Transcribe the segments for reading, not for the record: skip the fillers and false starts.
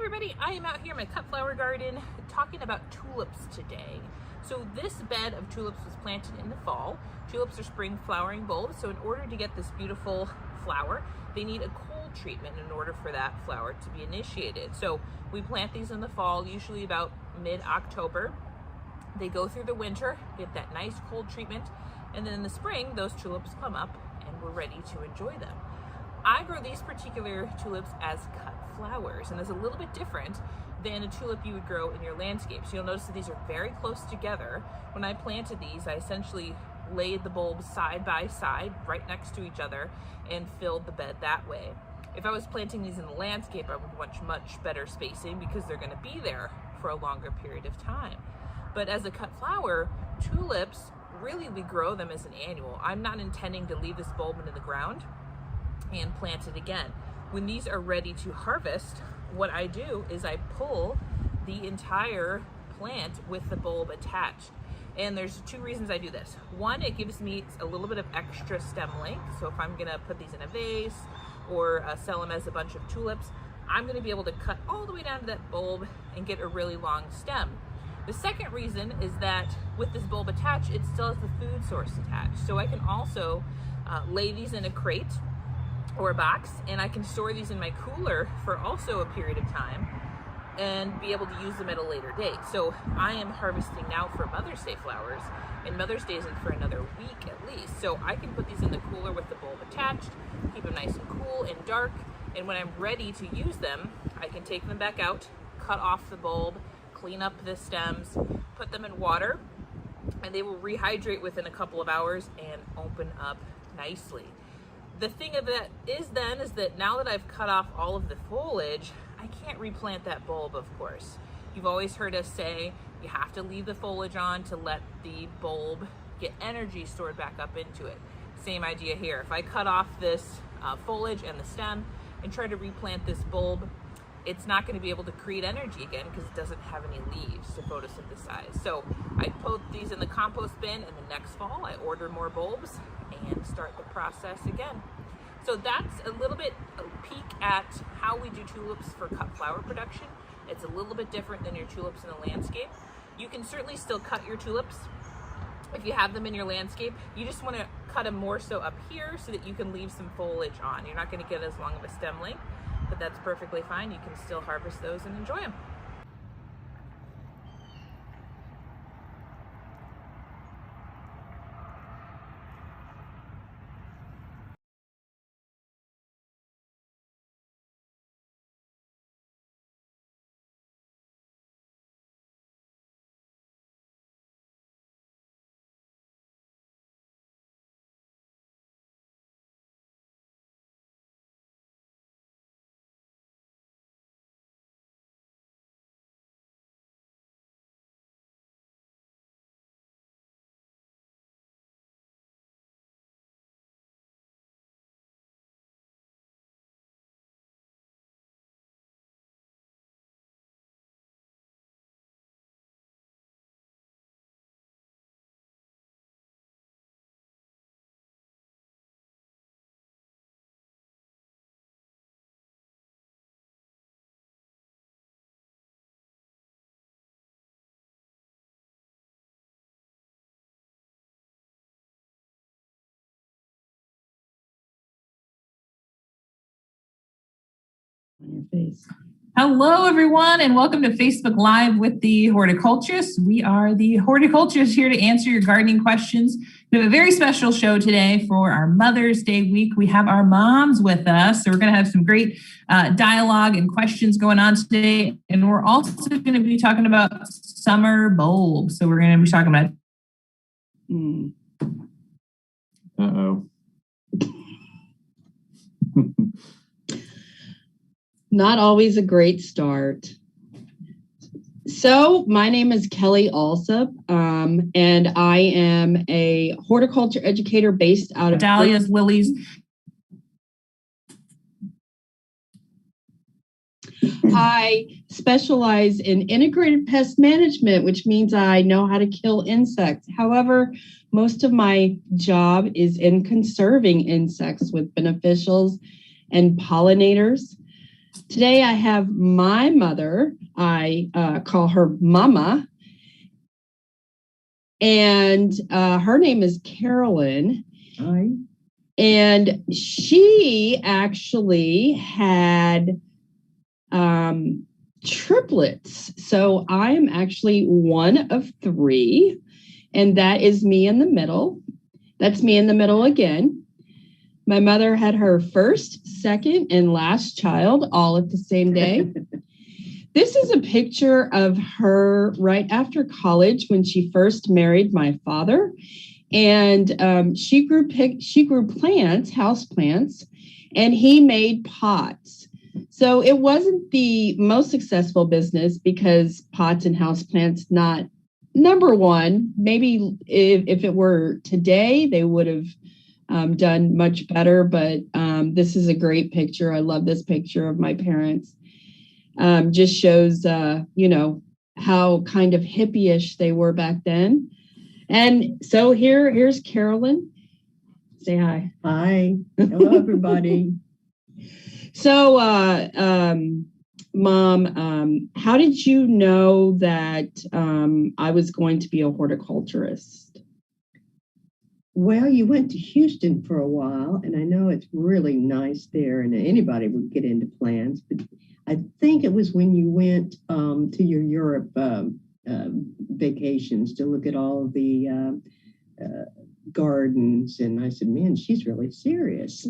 everybody, I am out here in my cut flower garden talking about tulips today. So this bed of tulips was planted in the fall. Tulips are spring flowering bulbs, so in order to get this beautiful flower, they need a cold treatment in order for that flower to be initiated. So we plant these in the fall, usually about mid-October. They go through the winter, get that nice cold treatment, and then in the spring, those tulips come up and we're ready to enjoy them. I grow these particular tulips as cut flowers, and it's a little bit different than a tulip you would grow in your landscape. So you'll notice that these are very close together. When I planted these, I essentially laid the bulbs side by side, right next to each other, and filled the bed that way. If I was planting these in the landscape, I would want much better spacing because they're going to be there for a longer period of time. But as a cut flower, tulips, really we grow them as an annual. I'm not intending to leave this bulb into the ground and plant it again. When these are ready to harvest, what I do is I pull the entire plant with the bulb attached. And there's two reasons I do this. One, it gives me a little bit of extra stem length. So if I'm gonna put these in a vase or sell them as a bunch of tulips, I'm gonna be able to cut all the way down to that bulb and get a really long stem. The second reason is that with this bulb attached, it still has the food source attached. So I can also lay these in a crate or a box, and I can store these in my cooler for also a period of time and be able to use them at a later date. So I am harvesting now for Mother's Day flowers, and Mother's Day isn't for another week at least. So I can put these in the cooler with the bulb attached, keep them nice and cool and dark, and when I'm ready to use them, I can take them back out, cut off the bulb, clean up the stems, put them in water, and they will rehydrate within a couple of hours and open up nicely. The thing of that is that now that I've cut off all of the foliage, I can't replant that bulb, of course. You've always heard us say you have to leave the foliage on to let the bulb get energy stored back up into it. Same idea here. If I cut off this foliage and the stem and try to replant this bulb, it's not going to be able to create energy again because it doesn't have any leaves to photosynthesize. So I put these in the compost bin, and the next fall I order more bulbs and start the process again. So that's a little bit a peek at how we do tulips for cut flower production. It's a little bit different than your tulips in the landscape. You can certainly still cut your tulips if you have them in your landscape. You just want to cut them more so up here so that you can leave some foliage on. You're not going to get as long of a stem length, but that's perfectly fine. You can still harvest those and enjoy them. On your face. Hello, everyone, and welcome to Facebook Live with the Horticulturists. We are the Horticulturists here to answer your gardening questions. We have a very special show today for our Mother's Day week. We have our moms with us, so we're going to have some great dialogue and questions going on today. And we're also going to be talking about summer bulbs. So we're going to be talking about. Uh-oh. Not always a great start. So my name is Kelly Alsop, and I am a horticulture educator based out of dahlias, lilies. I specialize in integrated pest management, which means I know how to kill insects. However, most of my job is in conserving insects with beneficials and pollinators. Today I have my mother. I call her Mama. And her name is Carolyn. Hi. And she actually had triplets. So I am actually one of three. And that is me in the middle. That's me in the middle again. My mother had her first, second, and last child all at the same day. This is a picture of her right after college when she first married my father. And she grew plants, house plants, and he made pots. So it wasn't the most successful business because pots and house plants not number one. Maybe if it were today, they would have done much better. But this is a great picture. I love this picture of my parents. Just shows, how kind of hippie-ish they were back then. And so here's Carolyn. Say hi. Hi. Hello, everybody. So, Mom, how did you know that I was going to be a horticulturist? Well, you went to Houston for a while, and I know it's really nice there, and anybody would get into plants. But I think it was when you went to your Europe vacations to look at all of the gardens, and I said, "Man, she's really serious."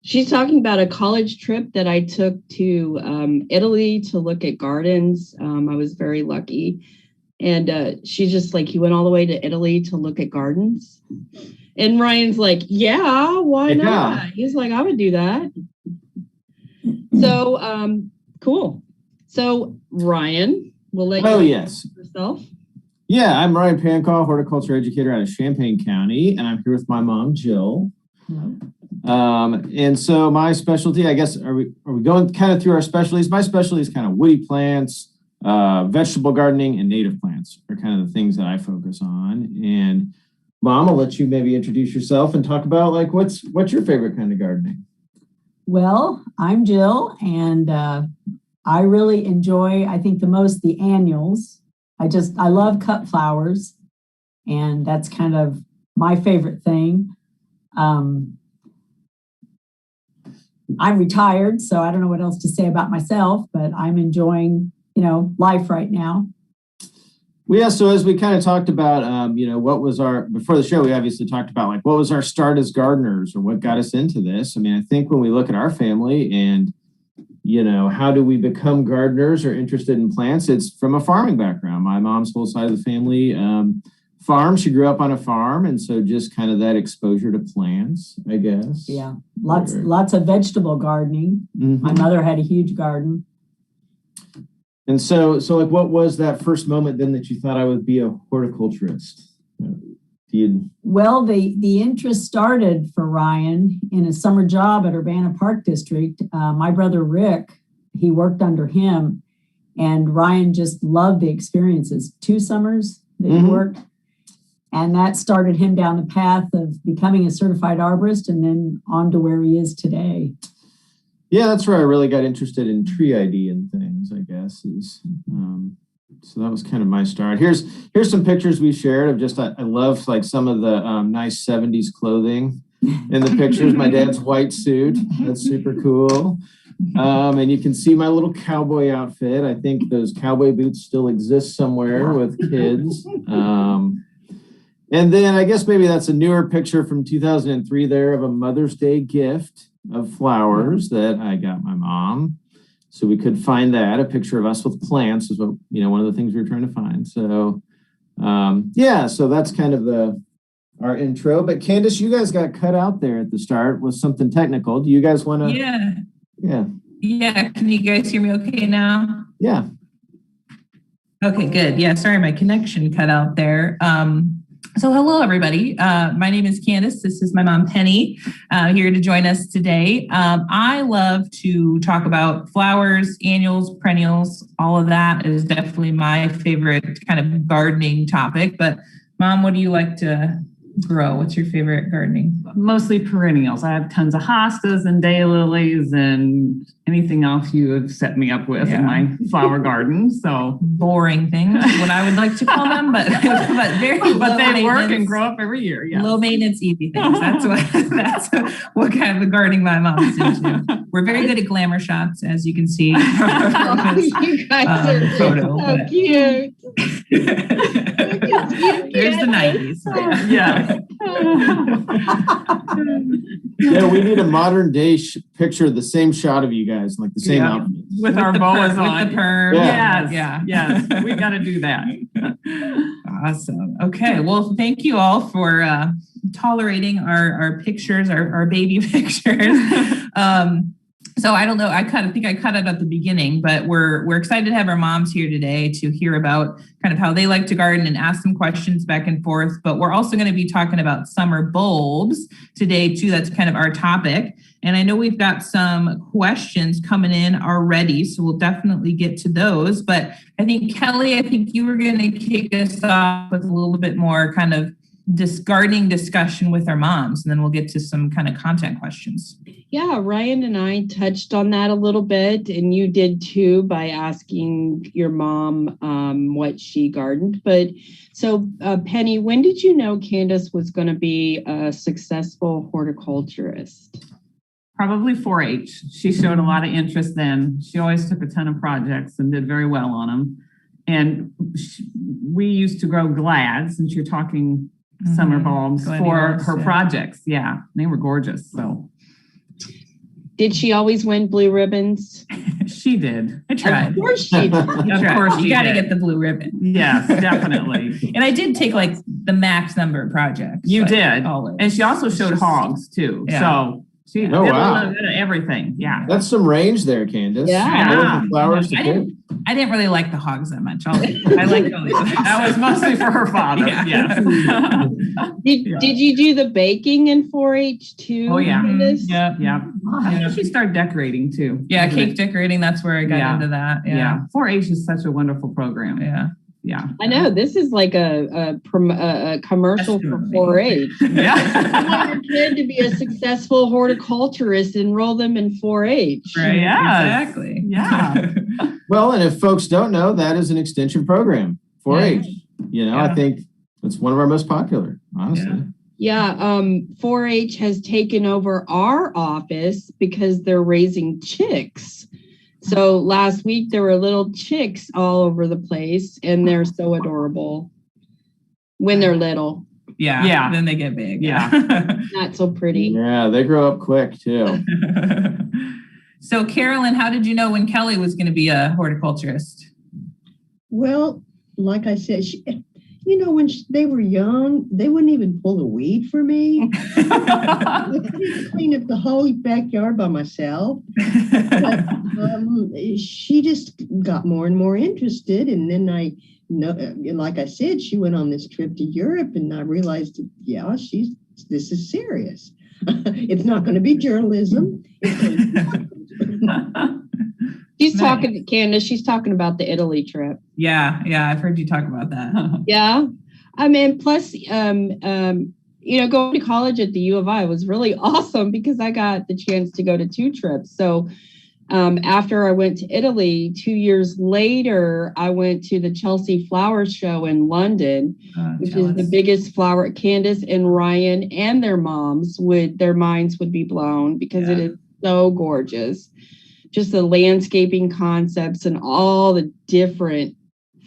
She's talking about a college trip that I took to Italy to look at gardens. I was very lucky. And she's just like, you went all the way to Italy to look at gardens? And Ryan's like, yeah, why not? He's like, I would do that. So, cool. So, Ryan, we'll let you yes. yourself. Yeah, I'm Ryan Pankow, horticulture educator out of Champaign County, and I'm here with my mom, Jill. And so my specialty, I guess, are we going kind of through our specialties? My specialty is kind of woody plants, vegetable gardening, and native plants are kind of the things that I focus on. And Mom, I'll let you maybe introduce yourself and talk about like what's your favorite kind of gardening? Well, I'm Jill, and I really enjoy, I think the most, the annuals. I love cut flowers, and that's kind of my favorite thing. I'm retired, so I don't know what else to say about myself, but I'm enjoying, life right now. Well, yeah, so as we kind of talked about, what was before the show, we obviously talked about like what was our start as gardeners or what got us into this. I mean, I think when we look at our family and, how do we become gardeners or interested in plants? It's from a farming background. My mom's whole side of the family farm. She grew up on a farm. And so just kind of that exposure to plants, I guess. Yeah, lots of vegetable gardening. Mm-hmm. My mother had a huge garden. And so like, what was that first moment then that you thought I would be a horticulturist? Well, the interest started for Ryan in a summer job at Urbana Park District. My brother Rick, he worked under him, and Ryan just loved the experiences. 2 summers that he worked, and that started him down the path of becoming a certified arborist and then on to where he is today. Yeah, that's where I really got interested in tree ID and things, I guess. So that was kind of my start. Here's some pictures we shared of just, I love like some of the nice 70s clothing in the pictures. My dad's white suit, that's super cool. And you can see my little cowboy outfit. I think those cowboy boots still exist somewhere with kids. And then I guess maybe that's a newer picture from 2003 there of a Mother's Day gift of flowers that I got my mom. So we could find that. A picture of us with plants is what, one of the things we were trying to find. So, so that's kind of our intro. But Candice, you guys got cut out there at the start with something technical. Do you guys want to? Yeah. Can you guys hear me okay now? Yeah. Okay, good. Yeah, sorry, my connection cut out there. So hello, everybody. My name is Candice. This is my mom, Penny, here to join us today. I love to talk about flowers, annuals, perennials. All of that is definitely my favorite kind of gardening topic. But Mom, what do you like to grow? What's your favorite gardening? Mostly perennials. I have tons of hostas and daylilies and anything else you have set me up with in my flower garden. So boring things, what I would like to call them, but they work and grow up every year. Yeah. Low maintenance, easy things. That's what kind of gardening my mom is into. We're very good at glamour shots, as you can see. You guys are photo, so cute. There's the 90s. Yeah. Yeah, we need a modern day picture of the same shot of you guys, like the same outfits. With our boas on. With the perm. Yes. We got to do that. Awesome. Okay. Well, thank you all for tolerating our pictures, our baby pictures. So I don't know. I think I cut it at the beginning, but we're excited to have our moms here today to hear about kind of how they like to garden and ask some questions back and forth. But we're also going to be talking about summer bulbs today too. That's kind of our topic. And I know we've got some questions coming in already, so we'll definitely get to those. But I think Kelly, you were going to kick us off with a little bit more kind of gardening discussion with our moms, and then we'll get to some kind of content questions. Yeah, Ryan and I touched on that a little bit, and you did too by asking your mom what she gardened. But so, Penny, when did you know Candice was going to be a successful horticulturist? Probably 4-H. She showed a lot of interest then. She always took a ton of projects and did very well on them. And we used to grow glads, since you're talking summer bulbs, for her projects. Yeah, they were gorgeous. So, did she always win blue ribbons? She did. I tried. Of course she did. Of course, you got to get the blue ribbon. Yes, definitely. And I did take like the max number of projects. You did. Always. And she also showed hogs too. Yeah. So she did a little bit of everything. Yeah. That's some range there, Candice. Yeah. Flowers to pick. I didn't really like the hogs that much. I liked all the others. That was mostly for her father. Yeah. Did you do the baking in 4-H too? Oh yeah. Candice? Yeah. I think she started decorating too. Yeah, cake decorating. That's where I got into that. Yeah. 4-H is such a wonderful program. Yeah. I know this is like a commercial for 4-H. Yeah. You want your kid to be a successful horticulturist, enroll them in 4-H. Right. Yeah. Exactly. Yeah. Well, and if folks don't know, that is an extension program, 4-H. I think it's one of our most popular, honestly. Yeah, 4-H has taken over our office because they're raising chicks. So last week there were little chicks all over the place, and they're so adorable when they're little. Yeah. Then they get big. Yeah. Not so pretty. Yeah, they grow up quick too. So Carolyn, how did you know when Kelly was going to be a horticulturist? Well, like I said, when they were young, they wouldn't even pull the weed for me. I couldn't clean up the whole backyard by myself. But she just got more and more interested. And then like I said, she went on this trip to Europe, and I realized that, this is serious. It's not going to be journalism. She's talking to Candice. She's talking about the Italy trip. Yeah. I've heard you talk about that. Yeah. I mean, plus, going to college at the U of I was really awesome because I got the chance to go to 2 trips. So after I went to Italy, 2 years later, I went to the Chelsea Flower Show in London, which is the biggest flower. Candice and Ryan and their moms their minds would be blown because it is so gorgeous. Just the landscaping concepts and all the different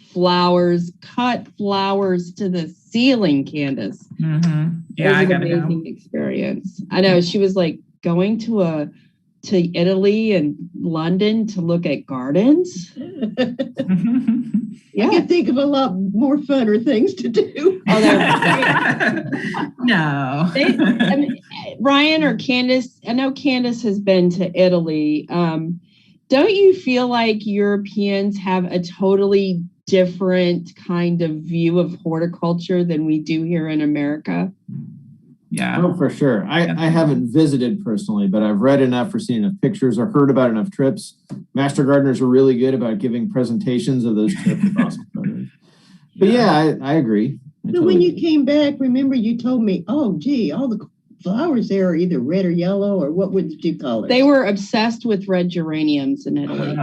flowers, cut flowers to the ceiling, Candice. Mm-hmm. Yeah, it was an amazing experience. I know she was like going to Italy and London to look at gardens. I can think of a lot more funner things to do. No. Ryan or Candice, I know Candice has been to Italy. Don't you feel like Europeans have a totally different kind of view of horticulture than we do here in America? Yeah. Oh, for sure. I haven't visited personally, but I've read enough or seen enough pictures or heard about enough trips. Master gardeners are really good about giving presentations of those trips with awesome photos. But I agree. But when you came back, remember you told me, oh, gee, all the flowers there are either red or yellow, or what would you call it? They were obsessed with red geraniums in Italy,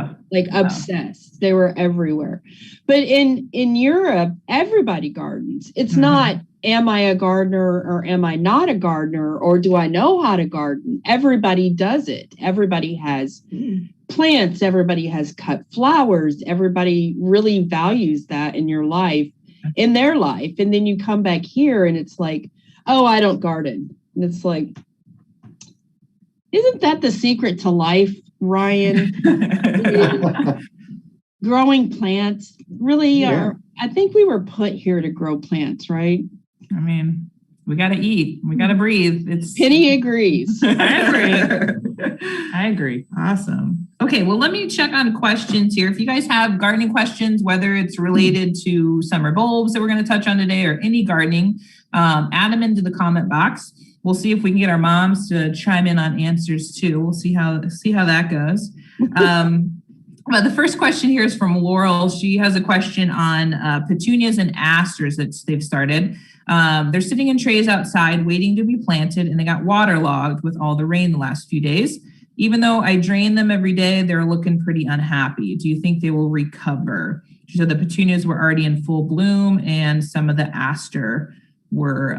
obsessed. They were everywhere. But in Europe, everybody gardens. It's not, am I a gardener or am I not a gardener, or do I know how to garden? Everybody does it. Everybody has plants. Everybody has cut flowers. Everybody really values that in your life, in their life. And then you come back here and it's like, oh, I don't garden. And it's like, isn't that the secret to life, Ryan? Growing plants really are. I think we were put here to grow plants, right? I mean, we got to eat. We got to breathe. Penny agrees. I agree. Awesome. Okay, well, let me check on questions here. If you guys have gardening questions, whether it's related to summer bulbs that we're going to touch on today or any gardening, add them into the comment box. We'll see if we can get our moms to chime in on answers too. We'll see how that goes. But the first question here is from Laurel. She has a question on petunias and asters that they've started. They're sitting in trays outside waiting to be planted, and they got waterlogged with all the rain the last few days. Even though I drain them every day, they're looking pretty unhappy. Do you think they will recover? She said the petunias were already in full bloom, and some of the aster were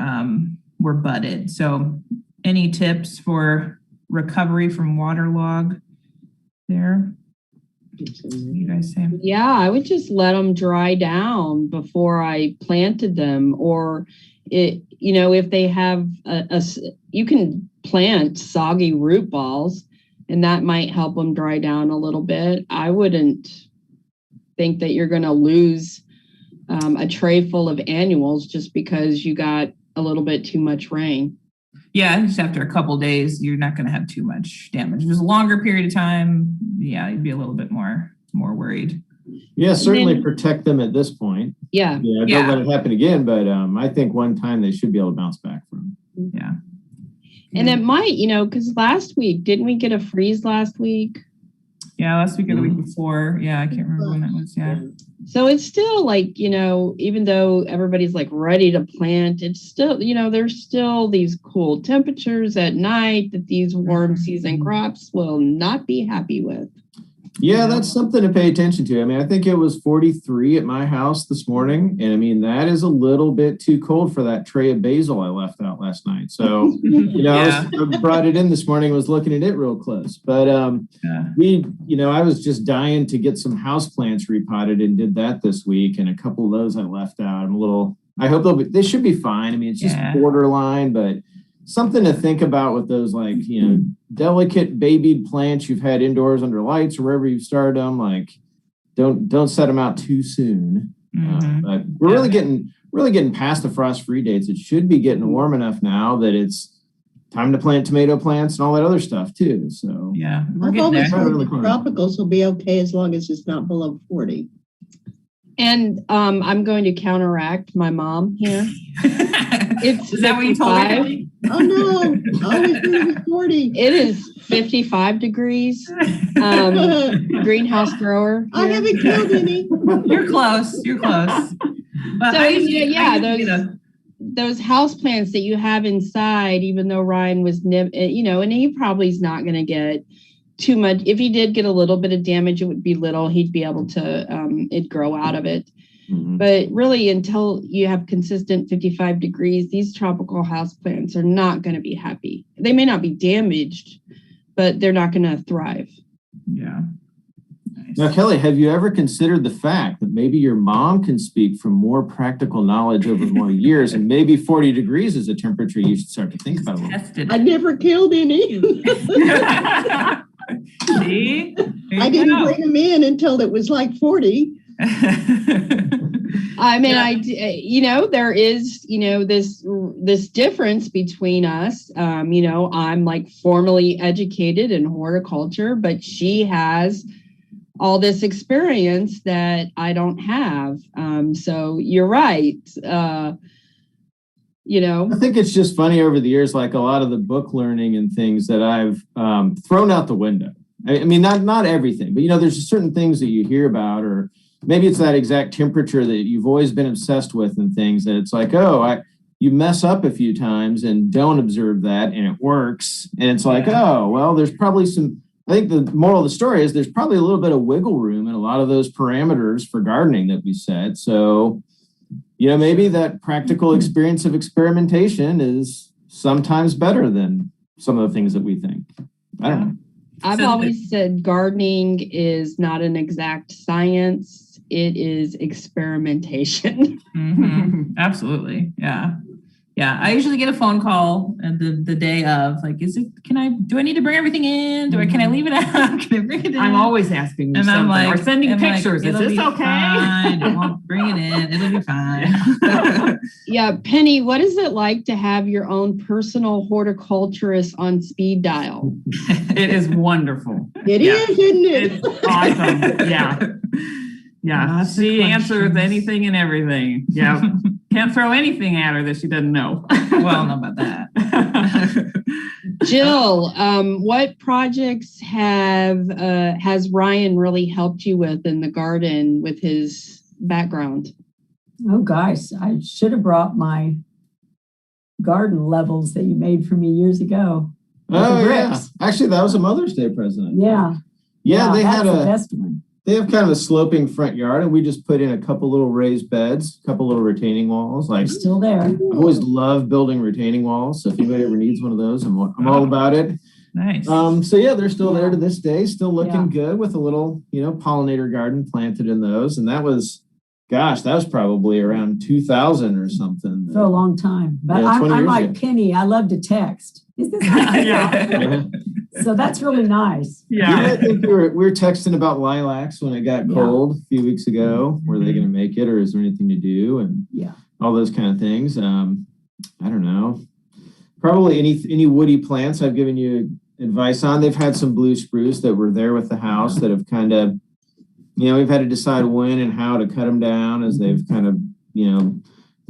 budded. So any tips for recovery from waterlog there? What do you guys say? Yeah, I would just let them dry down before I planted them. Or if they have you can plant soggy root balls, and that might help them dry down a little bit. I wouldn't think that you're going to lose a tray full of annuals just because you got a little bit too much rain. Yeah, just after a couple of days, you're not going to have too much damage. If it was a longer period of time, yeah, you'd be a little bit more worried. Yeah, certainly protect them at this point. Yeah. Don't let it happen again. But I think one time they should be able to bounce back from. Yeah. And it might, because last week, didn't we get a freeze last week? Yeah, last week or the week before. Yeah, I can't remember when that was. Yeah. So it's still like, even though everybody's like ready to plant, it's still, there's still these cool temperatures at night that these warm season crops will not be happy with. Yeah, that's something to pay attention to. I mean, I think it was 43 at my house this morning. And I mean, that is a little bit too cold for that tray of basil I left out last night. So, I brought it in this morning, was looking at it real close. But I was just dying to get some houseplants repotted and did that this week. And a couple of those I left out. I hope they should be fine. I mean, it's just borderline, but something to think about with those, like, delicate babied plants you've had indoors under lights or wherever you've started them. Like, don't set them out too soon. But we're really getting past the frost-free dates. It should be getting warm enough now that it's time to plant tomato plants and all that other stuff too. So yeah, I've always heard the tropicals will be okay as long as it's not below 40. And I'm going to counteract my mom here. Is that what you told me? Oh no, always 40. It is 55 degrees. Greenhouse grower. I haven't killed any. You're close. But so those house plants that you have inside, even though Ryan was, and he probably is not going to get too much. If he did get a little bit of damage, it would be little. He'd be able to it'd grow out of it. But really, until you have consistent 55 degrees, these tropical houseplants are not going to be happy. They may not be damaged, but they're not going to thrive. Yeah. Nice. Now, Kelly, have you ever considered the fact that maybe your mom can speak from more practical knowledge over more years, and maybe 40 degrees is a temperature you should start to think about a little bit? I never killed any. See? I didn't bring them in until it was like 40. I mean, there is, this difference between us. I'm like formally educated in horticulture, but she has all this experience that I don't have. So you're right. I think it's just funny over the years, like a lot of the book learning and things that I've thrown out the window. I mean, not everything, but there's just certain things that you hear about, or maybe it's that exact temperature that you've always been obsessed with and things that it's like, you mess up a few times and don't observe that and it works. And it's like, oh, well, there's probably I think the moral of the story is there's probably a little bit of wiggle room in a lot of those parameters for gardening that we set. So, maybe that practical experience of experimentation is sometimes better than some of the things that we think. I don't know. I've always said gardening is not an exact science. It is experimentation. Absolutely. Yeah. Yeah. I usually get a phone call at the day of like, do I need to bring everything in? Can I leave it out? Can I bring it in? I'm always asking you and something I'm like, or sending pictures. Like, is this okay? Fine. I won't bring it in. It'll be fine. Yeah. Penny, what is it like to have your own personal horticulturist on speed dial? It is wonderful. It is, isn't it? It's awesome. Yeah. Yeah. She answers anything and everything. Yeah. Can't throw anything at her that she doesn't know. Well, I don't know about that. Jill, what projects has Ryan really helped you with in the garden with his background? Oh, gosh, I should have brought my garden levels that you made for me years ago. Oh, yeah. Actually, that was a Mother's Day present. Yeah. Yeah, they that's had the best one. They have kind of a sloping front yard, and we just put in a couple little raised beds, a couple little retaining walls. Like, They're still there. I always love building retaining walls. So if anybody ever needs one of those, I'm all about it. Nice. So yeah, they're still there to this day, still looking good with a little, pollinator garden planted in those. And that was probably around 2000 or something. For a long time. But I'm like ago. Penny, I love to text. Is this Yeah. So that's really nice. Yeah, I think we were texting about lilacs when it got cold a few weeks ago. Were they going to make it, or is there anything to do? And all those kind of things. I don't know. Probably any woody plants I've given you advice on. They've had some blue spruce that were there with the house that have kind of, we've had to decide when and how to cut them down as they've kind of,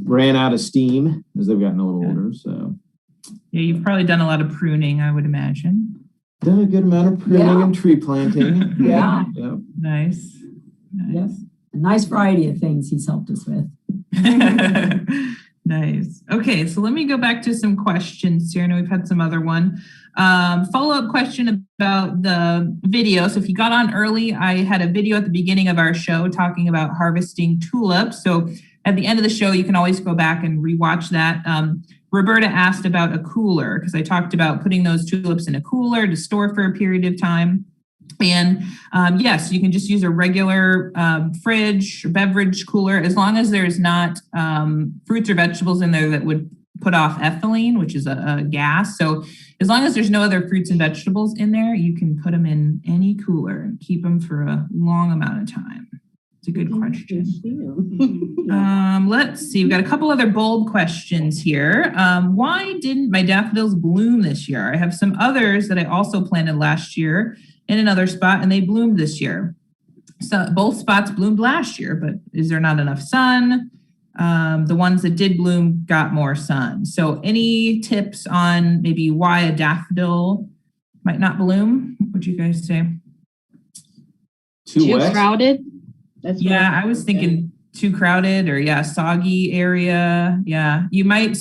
ran out of steam as they've gotten a little older. So yeah, you've probably done a lot of pruning, I would imagine. Done a good amount of pruning and tree planting. Yeah. Yep. Nice. Yep. A nice variety of things he's helped us with. Nice. Okay, so let me go back to some questions here. I know we've had some other one. Follow-up question about the video. So if you got on early, I had a video at the beginning of our show talking about harvesting tulips. So at the end of the show, you can always go back and rewatch that. Roberta asked about a cooler because I talked about putting those tulips in a cooler to store for a period of time. And yes, you can just use a regular fridge or beverage cooler as long as there's not fruits or vegetables in there that would put off ethylene, which is a gas. So as long as there's no other fruits and vegetables in there, you can put them in any cooler and keep them for a long amount of time. It's a good question. Let's see. We've got a couple other bold questions here. Why didn't my daffodils bloom this year? I have some others that I also planted last year in another spot, and they bloomed this year. So both spots bloomed last year, but is there not enough sun? The ones that did bloom got more sun. So any tips on maybe why a daffodil might not bloom? What do you guys say? Too crowded? I was thinking too crowded or soggy area. Yeah, you might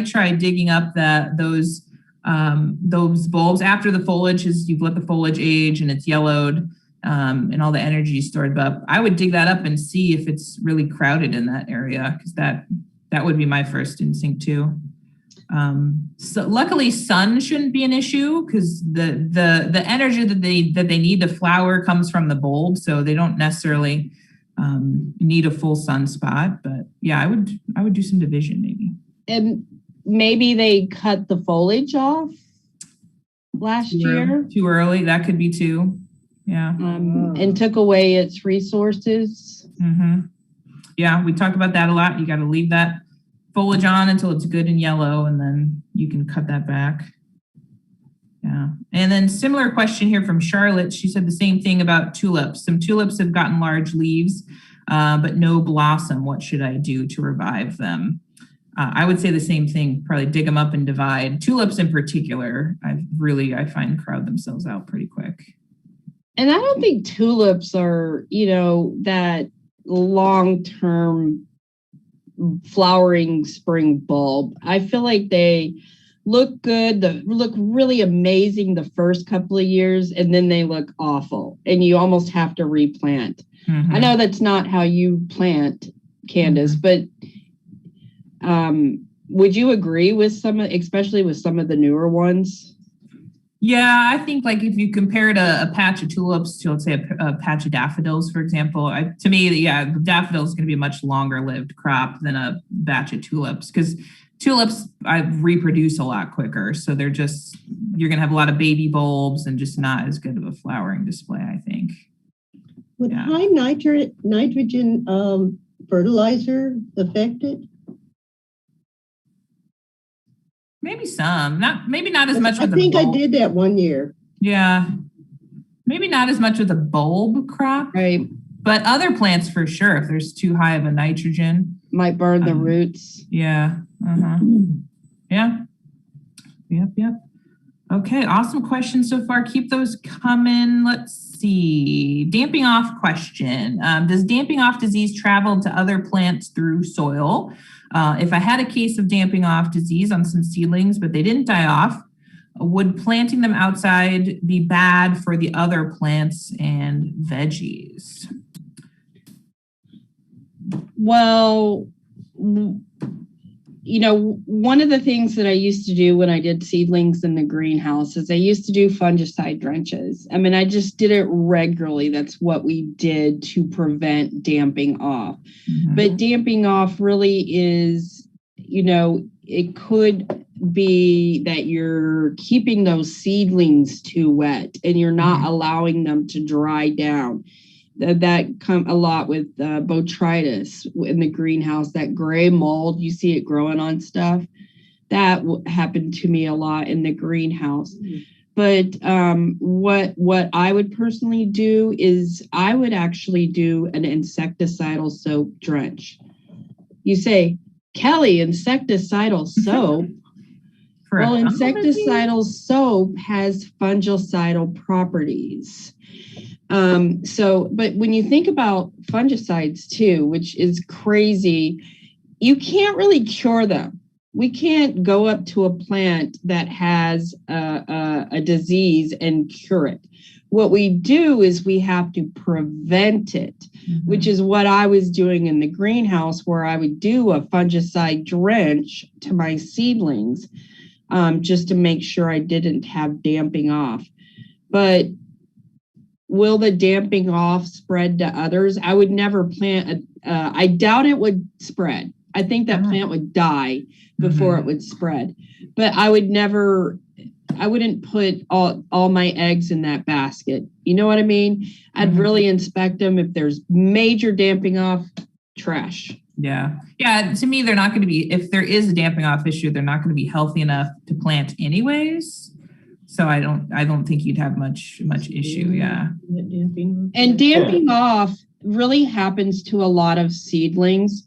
try digging up those bulbs after the foliage you've let the foliage age and it's yellowed and all the energy stored up. I would dig that up and see if it's really crowded in that area because that would be my first instinct too. So luckily sun shouldn't be an issue because the energy that they need to flower comes from the bulb, so they don't necessarily need a full sunspot. But yeah, I would do some division maybe. And maybe they cut the foliage off last year. Too early. That could be too. Yeah. And took away its resources. Mm-hmm. Yeah, we talked about that a lot. You got to leave that foliage on until it's good and yellow, and then you can cut that back. Yeah. And then similar question here from Charlotte. She said the same thing about tulips. Some tulips have gotten large leaves, but no blossom. What should I do to revive them? I would say the same thing, probably dig them up and divide. Tulips in particular, I find crowd themselves out pretty quick. And I don't think tulips are, that long-term flowering spring bulb. I feel like they look good, look really amazing the first couple of years, and then they look awful, and you almost have to replant. Mhm. I know that's not how you plant, Candice, but would you agree with especially with some of the newer ones? Yeah, I think like if you compared a patch of tulips to, let's say, a patch of daffodils, for example, to me, yeah, the daffodil is going to be a much longer lived crop than a batch of tulips, because tulips reproduce a lot quicker. So you're going to have a lot of baby bulbs and just not as good of a flowering display, I think. Would high nitrogen fertilizer affect it? Maybe some, maybe not as much with the bulb. I think I did that one year. Yeah. Maybe not as much with a bulb crop. Right. But other plants for sure, if there's too high of a nitrogen. Might burn the roots. Yeah. Uh-huh. Yeah. Yep. Okay, awesome questions so far. Keep those coming. Let's see. Damping off question. Does damping off disease travel to other plants through soil? If I had a case of damping off disease on some seedlings, but they didn't die off, would planting them outside be bad for the other plants and veggies? Well, one of the things that I used to do when I did seedlings in the greenhouse is I used to do fungicide drenches. I mean, I just did it regularly. That's what we did to prevent damping off. Mm-hmm. But damping off really is, it could be that you're keeping those seedlings too wet and you're not allowing them to dry down. That come a lot with botrytis in the greenhouse, that gray mold, you see it growing on stuff. That happened to me a lot in the greenhouse. But what I would personally do is I would actually do an insecticidal soap drench. You say, Kelly, insecticidal soap? Well, insecticidal soap has fungicidal properties. But when you think about fungicides too, which is crazy, you can't really cure them. We can't go up to a plant that has a disease and cure it. What we do is we have to prevent it, which is what I was doing in the greenhouse, where I would do a fungicide drench to my seedlings, just to make sure I didn't have damping off. But will the damping off spread to others? I would never plant I doubt it would spread. I think that plant would die before it would spread. But I wouldn't put all my eggs in that basket. You know what I mean? I'd really inspect them. If there's major damping off, trash. Yeah. To me, they're not going to be, if there is a damping off issue, they're not going to be healthy enough to plant anyways. So I don't think you'd have much issue. Yeah. And damping off really happens to a lot of seedlings.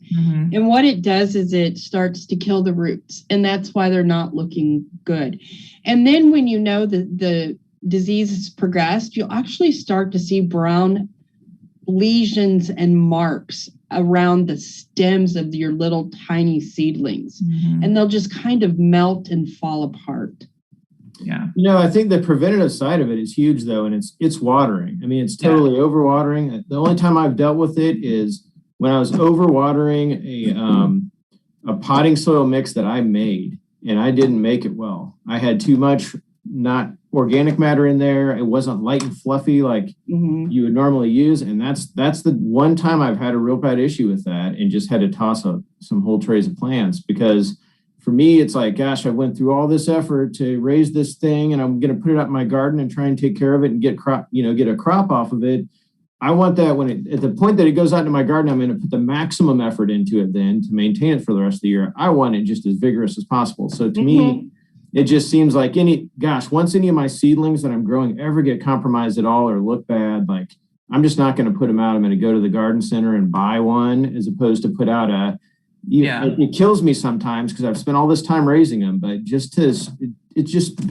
And what it does is it starts to kill the roots. And that's why they're not looking good. And then when you know that the disease has progressed, you'll actually start to see brown lesions and marks around the stems of your little tiny seedlings. And they'll just kind of melt and fall apart. Yeah. I think the preventative side of it is huge, though, and it's watering. I mean, it's totally overwatering. The only time I've dealt with it is when I was overwatering a potting soil mix that I made, and I didn't make it well. I had too much not organic matter in there. It wasn't light and fluffy like you would normally use, and that's the one time I've had a real bad issue with that, and just had to toss up some whole trays of plants. Because for me, it's like, gosh, I went through all this effort to raise this thing, and I'm going to put it up in my garden and try and take care of it and get a crop off of it. I want that at the point that it goes out into my garden, I'm going to put the maximum effort into it then to maintain it for the rest of the year. I want it just as vigorous as possible. So to me, it just seems like once any of my seedlings that I'm growing ever get compromised at all or look bad, like I'm just not going to put them out. I'm going to go to the garden center and buy one, as opposed to put out it kills me sometimes because I've spent all this time raising them, but it just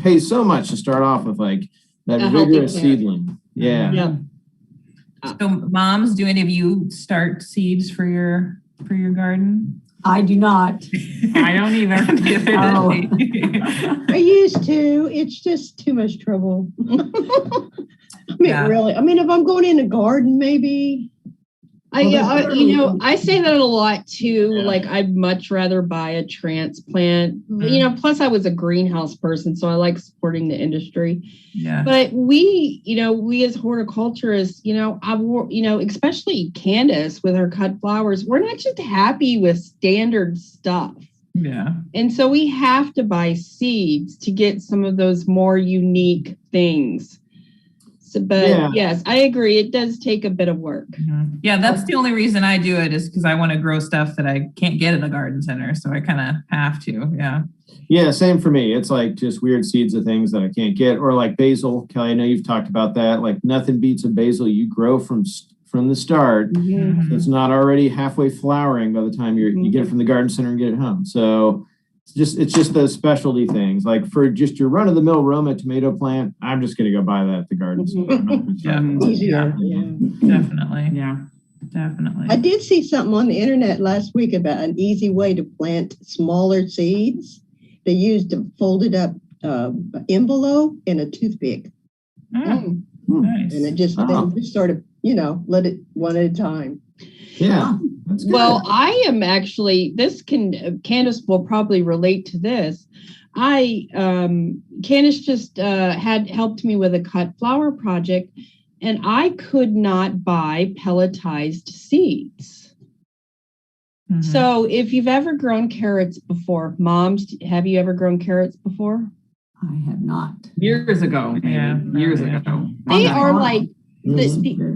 pays so much to start off with like that vigorous seedling. Yeah. So moms, do any of you start seeds for your garden? I do not. I don't either. Neither Oh. does she. I used to. It's just too much trouble. Yeah. Really. I mean, if I'm going in a garden, maybe. I say that a lot too. Yeah. Like, I'd much rather buy a transplant. Plus I was a greenhouse person, so I like supporting the industry. Yeah. But we as horticulturists, especially Candice with her cut flowers, we're not just happy with standard stuff. Yeah. And so we have to buy seeds to get some of those more unique things. So, but Yeah. yes, I agree. It does take a bit of work. Yeah, that's the only reason I do it, is because I want to grow stuff that I can't get in a garden center. So I kind of have to. Yeah. Yeah, same for me. It's like just weird seeds of things that I can't get, or like basil. Kelly, I know you've talked about that. Like, nothing beats a basil you grow from the start. Mhm. It's not already halfway flowering by the time you get it from the garden center and get it home. So it's just those specialty things. Like, for just your run of the mill Roma tomato plant, I'm just going to go buy that at the garden center. Yeah. Easier. Yeah. Definitely. Yeah. Definitely. I did see something on the internet last week about an easy way to plant smaller seeds. They used a folded up envelope and a toothpick. Mm, Mm. nice. And it just, then just sort of, let it one at a time. Yeah. That's good. Well, I am actually, Candice will probably relate to this. Candice just had helped me with a cut flower project, and I could not buy pelletized seeds. Mhm. So if you've ever grown carrots before, moms, have you ever grown carrots before? I have not. Years ago. maybe. Yeah. Years Yeah. ago. They On the are farm. like,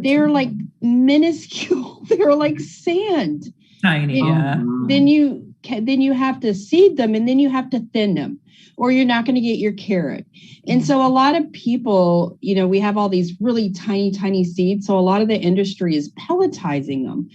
they're like minuscule. They're like sand. Tiny. Yeah. Then you have to seed them, and then you have to thin them, or you're not going to get your carrot. And so a lot of people, we have all these really tiny seeds. So a lot of the industry is pelletizing them,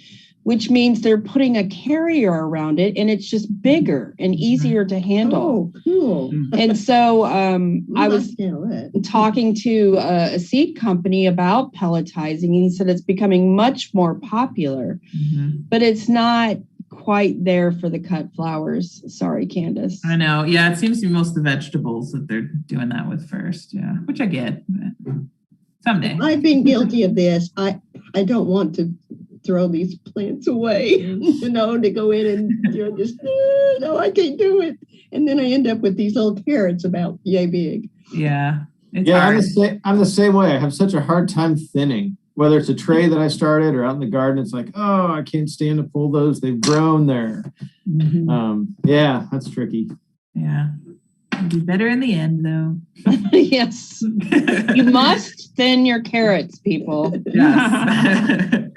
which means they're putting a carrier around it, and it's just bigger and easier to handle. Oh, cool. And so I was It. talking to a seed company about pelletizing, and he said it's becoming much more popular, Mhm. but it's not quite there for the cut flowers. Sorry, Candice. I know. Yeah. It seems to be most of the vegetables that they're doing that with first. Yeah. Which I get. But someday. I've been guilty of this. I don't want to throw these plants away, to go in and just, no, I can't do it. And then I end up with these little carrots about yay big. Yeah. It's Yeah, hard. I'm the same way. I have such a hard time thinning. Whether it's a tray that I started or out in the garden, it's like, oh, I can't stand to pull those. They've grown there. Yeah, that's tricky. Yeah. It'll be better in the end, though. Yes. You must thin your carrots, people. Yes.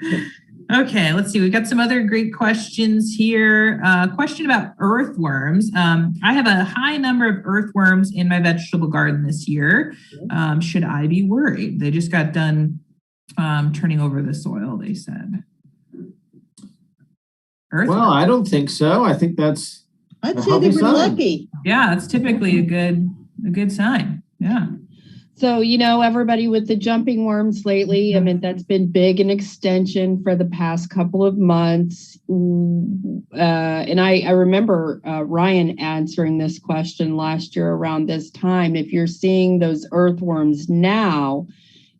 Okay, let's see. We've got some other great questions here. Question about earthworms. I have a high number of earthworms in my vegetable garden this year. Should I be worried? They just got done turning over the soil, they said. Well, I don't think so. I think that's I'd a say they healthy were sign. lucky. Yeah, it's typically a good sign. Yeah. So, everybody with the jumping worms lately, I mean, that's been big in extension for the past couple of months. And I remember Ryan answering this question last year around this time. If you're seeing those earthworms now,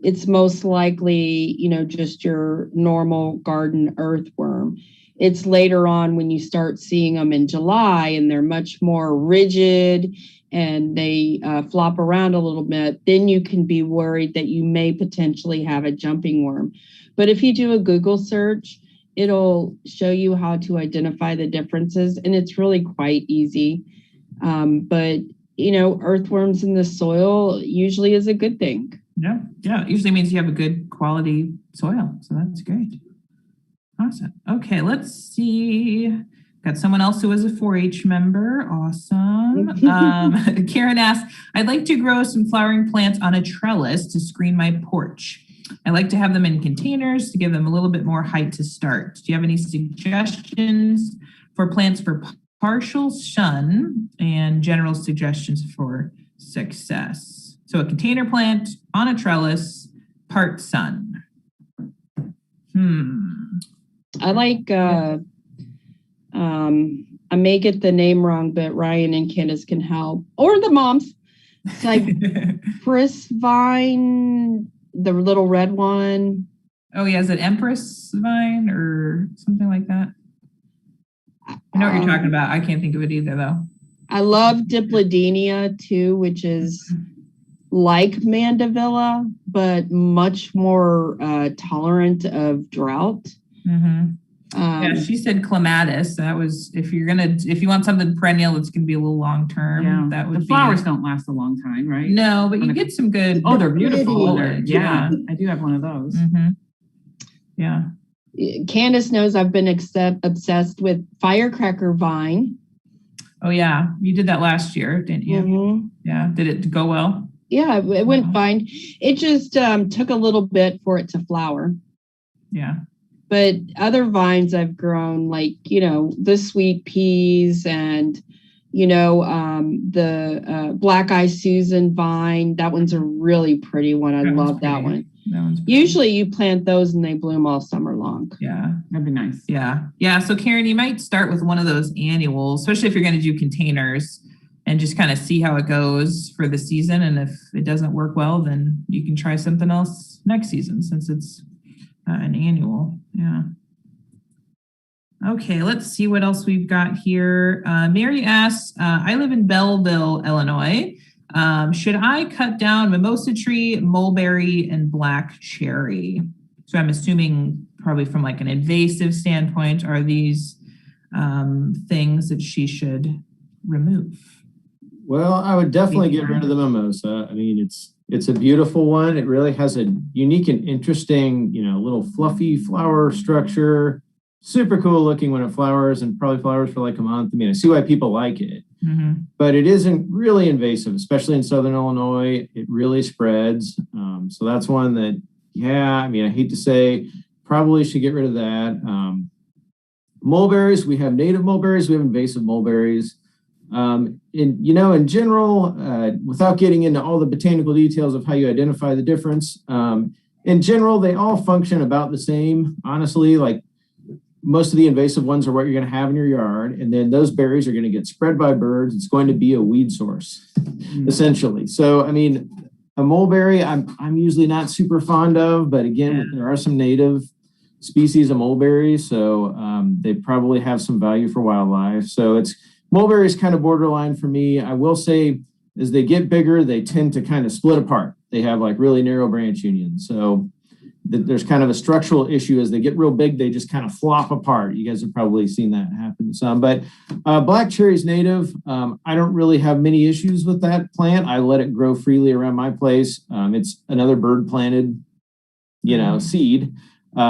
it's most likely, just your normal garden earthworm. It's later on when you start seeing them in July, and they're much more rigid and they flop around a little bit, then you can be worried that you may potentially have a jumping worm. But if you do a Google search, it'll show you how to identify the differences, and it's really quite easy. But earthworms in the soil usually is a good thing. Yeah. It usually means you have a good quality soil. So that's great. Awesome. Okay, let's see. Got someone else who is a 4-H member. Awesome. Karen asked, I'd like to grow some flowering plants on a trellis to screen my porch. I like to have them in containers to give them a little bit more height to start. Do you have any suggestions for plants for partial sun and general suggestions for success? So a container plant on a trellis, part sun. I like, I may get the name wrong, but Ryan and Candice can help. Or the moms. It's like Chris Vine, the little red one. Oh, yeah. Is it Empress Vine or something like that? I know what you're talking about. I can't think of it either, though. I love Diplodenia, too, which is like Mandevilla, but much more tolerant of drought. Yeah, she said clematis. That was if you want something perennial, it's gonna be a little long term. Yeah. That would The flowers don't last a long time, right? No, but you get some good. Oh, they're beautiful. foliage, Yeah, I do have one of those. Yeah. Candice knows I've been obsessed with firecracker vine. Oh yeah, you did that last year, didn't you? Yeah. Did it go well? Yeah, it went fine. It just took a little bit for it to flower. Yeah. But other vines I've grown, like, the sweet peas and, the black eye Susan vine. That one's a really pretty one. I love that one. That one's pretty. Usually you plant those and they bloom all summer long. Yeah. That'd be nice. Yeah. Yeah. So Karen, you might start with one of those annuals, especially if you're going to do containers, and just kind of see how it goes for the season. And if it doesn't work well, then you can try something else next season, since it's an annual. Yeah. Okay, let's see what else we've got here. Mary asks, I live in Belleville, Illinois. Should I cut down mimosa tree, mulberry, and black cherry? So I'm assuming probably from like an invasive standpoint, are these things that she should remove? Well, I would definitely get rid of the mimosa. I mean, it's a beautiful one. It really has a unique and interesting, little fluffy flower structure. Super cool looking when it flowers, and probably flowers for like a month. I mean, I see why people like it, but it isn't really invasive, especially in Southern Illinois. It really spreads. So that's one that, I hate to say, probably should get rid of that. Mulberries, we have native mulberries, we have invasive mulberries. In general, without getting into all the botanical details of how you identify the difference, in general, they all function about the same. Honestly, like most of the invasive ones are what you're going to have in your yard, and then those berries are going to get spread by birds. It's going to be a weed source, essentially. So, I mean, a mulberry, I'm usually not super fond of, but again, there are some native species of mulberry, so they probably have some value for wildlife. So mulberry is kind of borderline for me. I will say, as they get bigger, they tend to kind of split apart. They have like really narrow branch unions. So there's kind of a structural issue. As they get real big, they just kind of flop apart. You guys have probably seen that happen some. But black cherry is native. I don't really have many issues with that plant. I let it grow freely around my place. It's another bird planted, seed.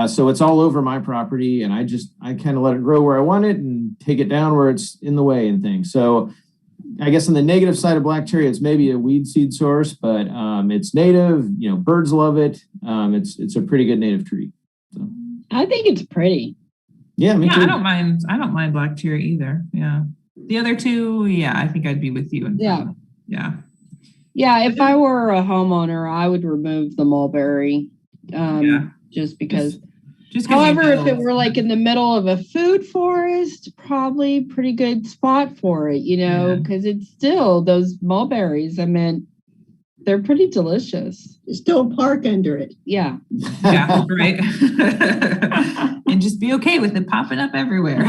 So it's all over my property, and I kind of let it grow where I want it and take it down where it's in the way and things. So I guess on the negative side of black cherry, it's maybe a weed seed source, but it's native. Birds love it. It's a pretty good native tree. So. I think it's pretty. Yeah, me too. I don't mind black cherry either. Yeah, the other two, I think I'd be with you. Yeah. If I were a homeowner, I would remove the mulberry. Just because. However, if it were like in the middle of a food forest, probably pretty good spot for it, because it's still those mulberries. I mean, they're pretty delicious. There's still a park under it. Yeah. Yeah, right. And just be okay with it popping up everywhere.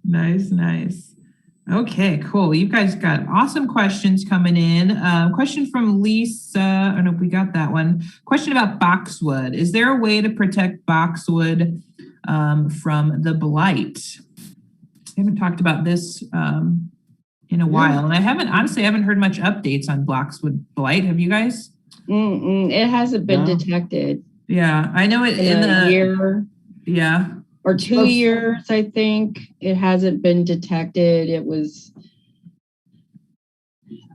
Nice. Okay, cool. You guys got awesome questions coming in. Question from Lisa. I don't know if we got that one. Question about boxwood. Is there a way to protect boxwood from the blight? I haven't talked about this in a while, and I haven't heard much updates on boxwood blight. Have you guys? It hasn't been detected. Yeah, I know it in a year. Yeah. Or 2 years, I think. It hasn't been detected. It was,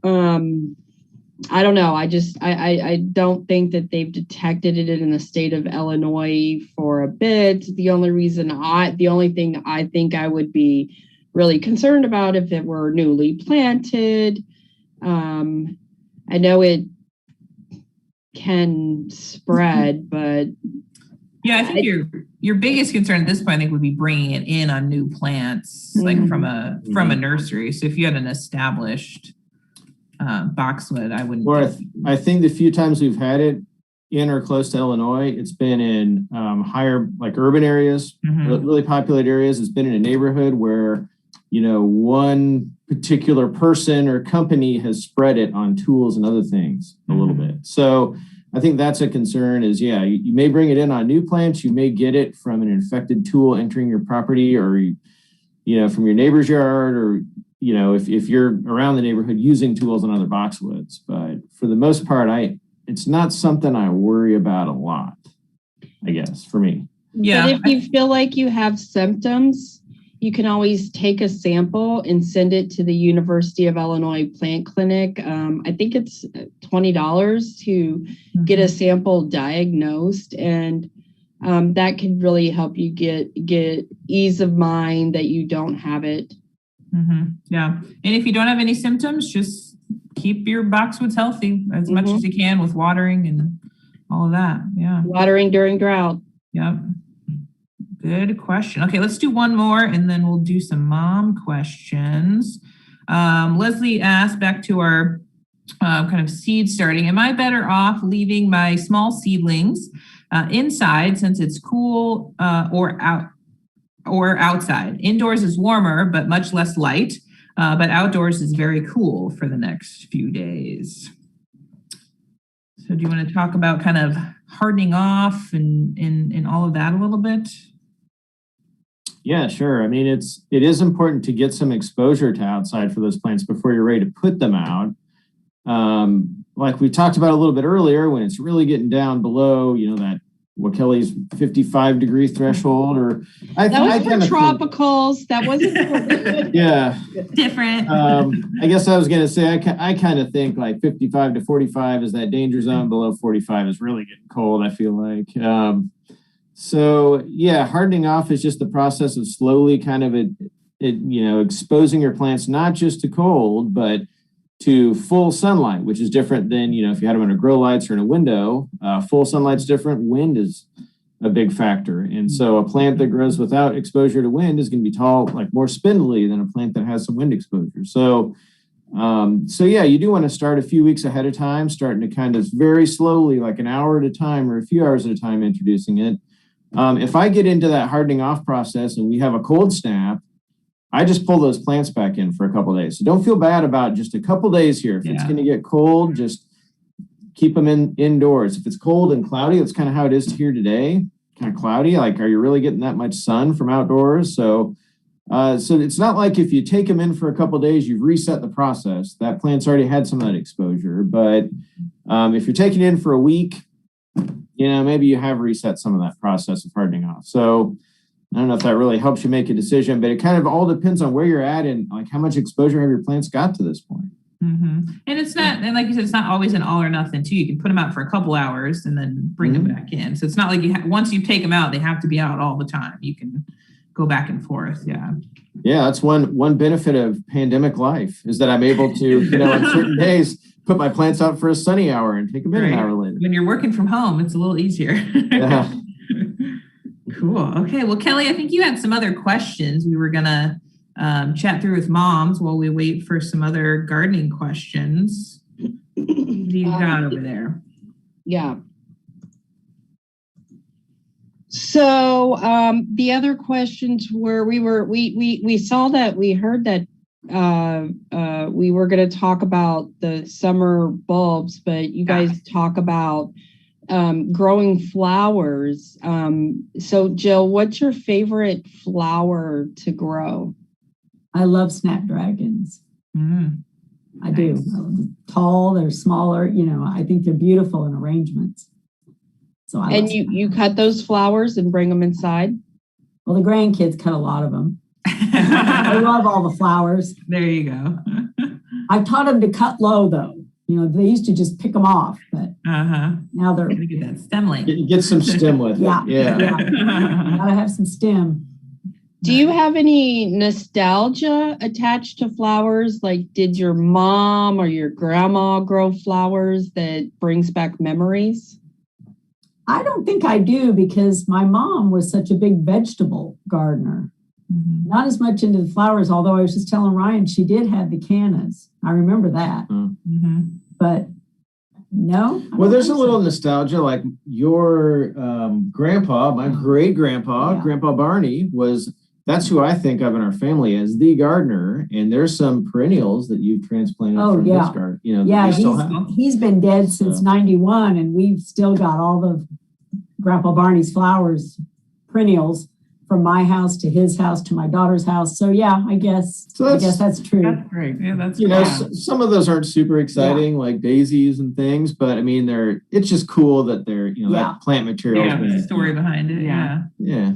I don't know. I don't think that they've detected it in the state of Illinois for a bit. The only thing I think I would be really concerned about if it were newly planted. I know it can spread, but Yeah, I think your biggest concern at this point, I think, would be bringing it in on new plants, like from a nursery. So if you had an established boxwood, I wouldn't. Or I think the few times we've had it in or close to Illinois, it's been in higher, like urban areas, really populated areas. It's been in a neighborhood where, one particular person or company has spread it on tools and other things a little bit. So I think that's a concern is, you may bring it in on new plants. You may get it from an infected tool entering your property or, from your neighbor's yard or, if you're around the neighborhood using tools and other boxwoods. But for the most part, it's not something I worry about a lot, I guess, for me. Yeah. But if you feel like you have symptoms, you can always take a sample and send it to the University of Illinois Plant Clinic. I think it's $20 to get a sample diagnosed, and that can really help you get ease of mind that you don't have it. Yeah. And if you don't have any symptoms, just keep your boxwoods healthy as much as you can with watering and all of that. Yeah. Watering during drought. Yep. Good question. Okay, let's do one more and then we'll do some mom questions. Leslie asked, back to our kind of seed starting, am I better off leaving my small seedlings inside since it's cool or outside? Indoors is warmer, but much less light, but outdoors is very cool for the next few days. So do you want to talk about kind of hardening off and all of that a little bit? Yeah, sure. I mean, it is important to get some exposure to outside for those plants before you're ready to put them out. Like we talked about a little bit earlier, when it's really getting down below, that Kelly's 55 degree threshold, or that was for tropicals. That wasn't. Yeah, different. I guess I was going to say I kind of think like 55 to 45 is that danger zone. Below 45 is really getting cold, I feel like. So yeah, hardening off is just the process of slowly kind of exposing your plants not just to cold, but to full sunlight, which is different than, if you had them under grow lights or in a window. Full sunlight's different. Wind is a big factor. And so a plant that grows without exposure to wind is going to be tall, like more spindly than a plant that has some wind exposure. So yeah, you do want to start a few weeks ahead of time, starting to kind of very slowly, like an hour at a time or a few hours at a time, introducing it. If I get into that hardening off process and we have a cold snap, I just pull those plants back in for a couple of days. So don't feel bad about just a couple of days here. If it's going to get cold, just keep them indoors. If it's cold and cloudy, that's kind of how it is here today. Kind of cloudy. Like, are you really getting that much sun from outdoors? So it's not like if you take them in for a couple of days, you've reset the process. That plant's already had some of that exposure. But if you're taking it in for a week, maybe you have reset some of that process of hardening off. So I don't know if that really helps you make a decision, but it kind of all depends on where you're at and like how much exposure have your plants got to this point. And it's not, and like you said, it's not always an all or nothing too. You can put them out for a couple hours and then bring them back in. So it's not like once you take them out, they have to be out all the time. You can go back and forth. Yeah. Yeah. That's one benefit of pandemic life is that I'm able to, on certain days, put my plants out for a sunny hour and take them in an hour later. When you're working from home, it's a little easier. Yeah. Cool. Okay. Well, Kelly, I think you had some other questions we were going to chat through with moms while we wait for some other gardening questions. What do you got over there? Yeah. So the other questions were, we saw that, we heard that we were going to talk about the summer bulbs, but you guys talk about growing flowers. So Jill, what's your favorite flower to grow? I love snapdragons. I do. Tall, they're smaller, I think they're beautiful in arrangements. So you cut those flowers and bring them inside? Well, the grandkids cut a lot of them. I love all the flowers. There you go. I've taught them to cut low, though. They used to just pick them off, but now they're gonna get that stem length. Get some stem with it. Yeah. Gotta have some stem. Do you have any nostalgia attached to flowers? Like, did your mom or your grandma grow flowers that brings back memories? I don't think I do because my mom was such a big vegetable gardener. Mhm. Not as much into the flowers, although I was just telling Ryan she did have the cannas. I remember that. Mhm. But no. I Well, don't there's a think little so. nostalgia. Like your grandpa, my great grandpa, Yeah. Grandpa Barney, that's who I think of in our family as the gardener. And there's some perennials that you've transplanted Oh, from yeah. his garden, that Yeah, we still have. he's been dead since So- 91, and we've still got all the Grandpa Barney's flowers, perennials, from my house to his house to my daughter's house. So yeah, I guess that's true. That's great. Yeah, that's You know, cool. some of those aren't super exciting, like daisies and things, but I mean, it's just cool that they're, Yeah. that plant material. Yeah, there's a story behind it. Yeah. Yeah. Yeah.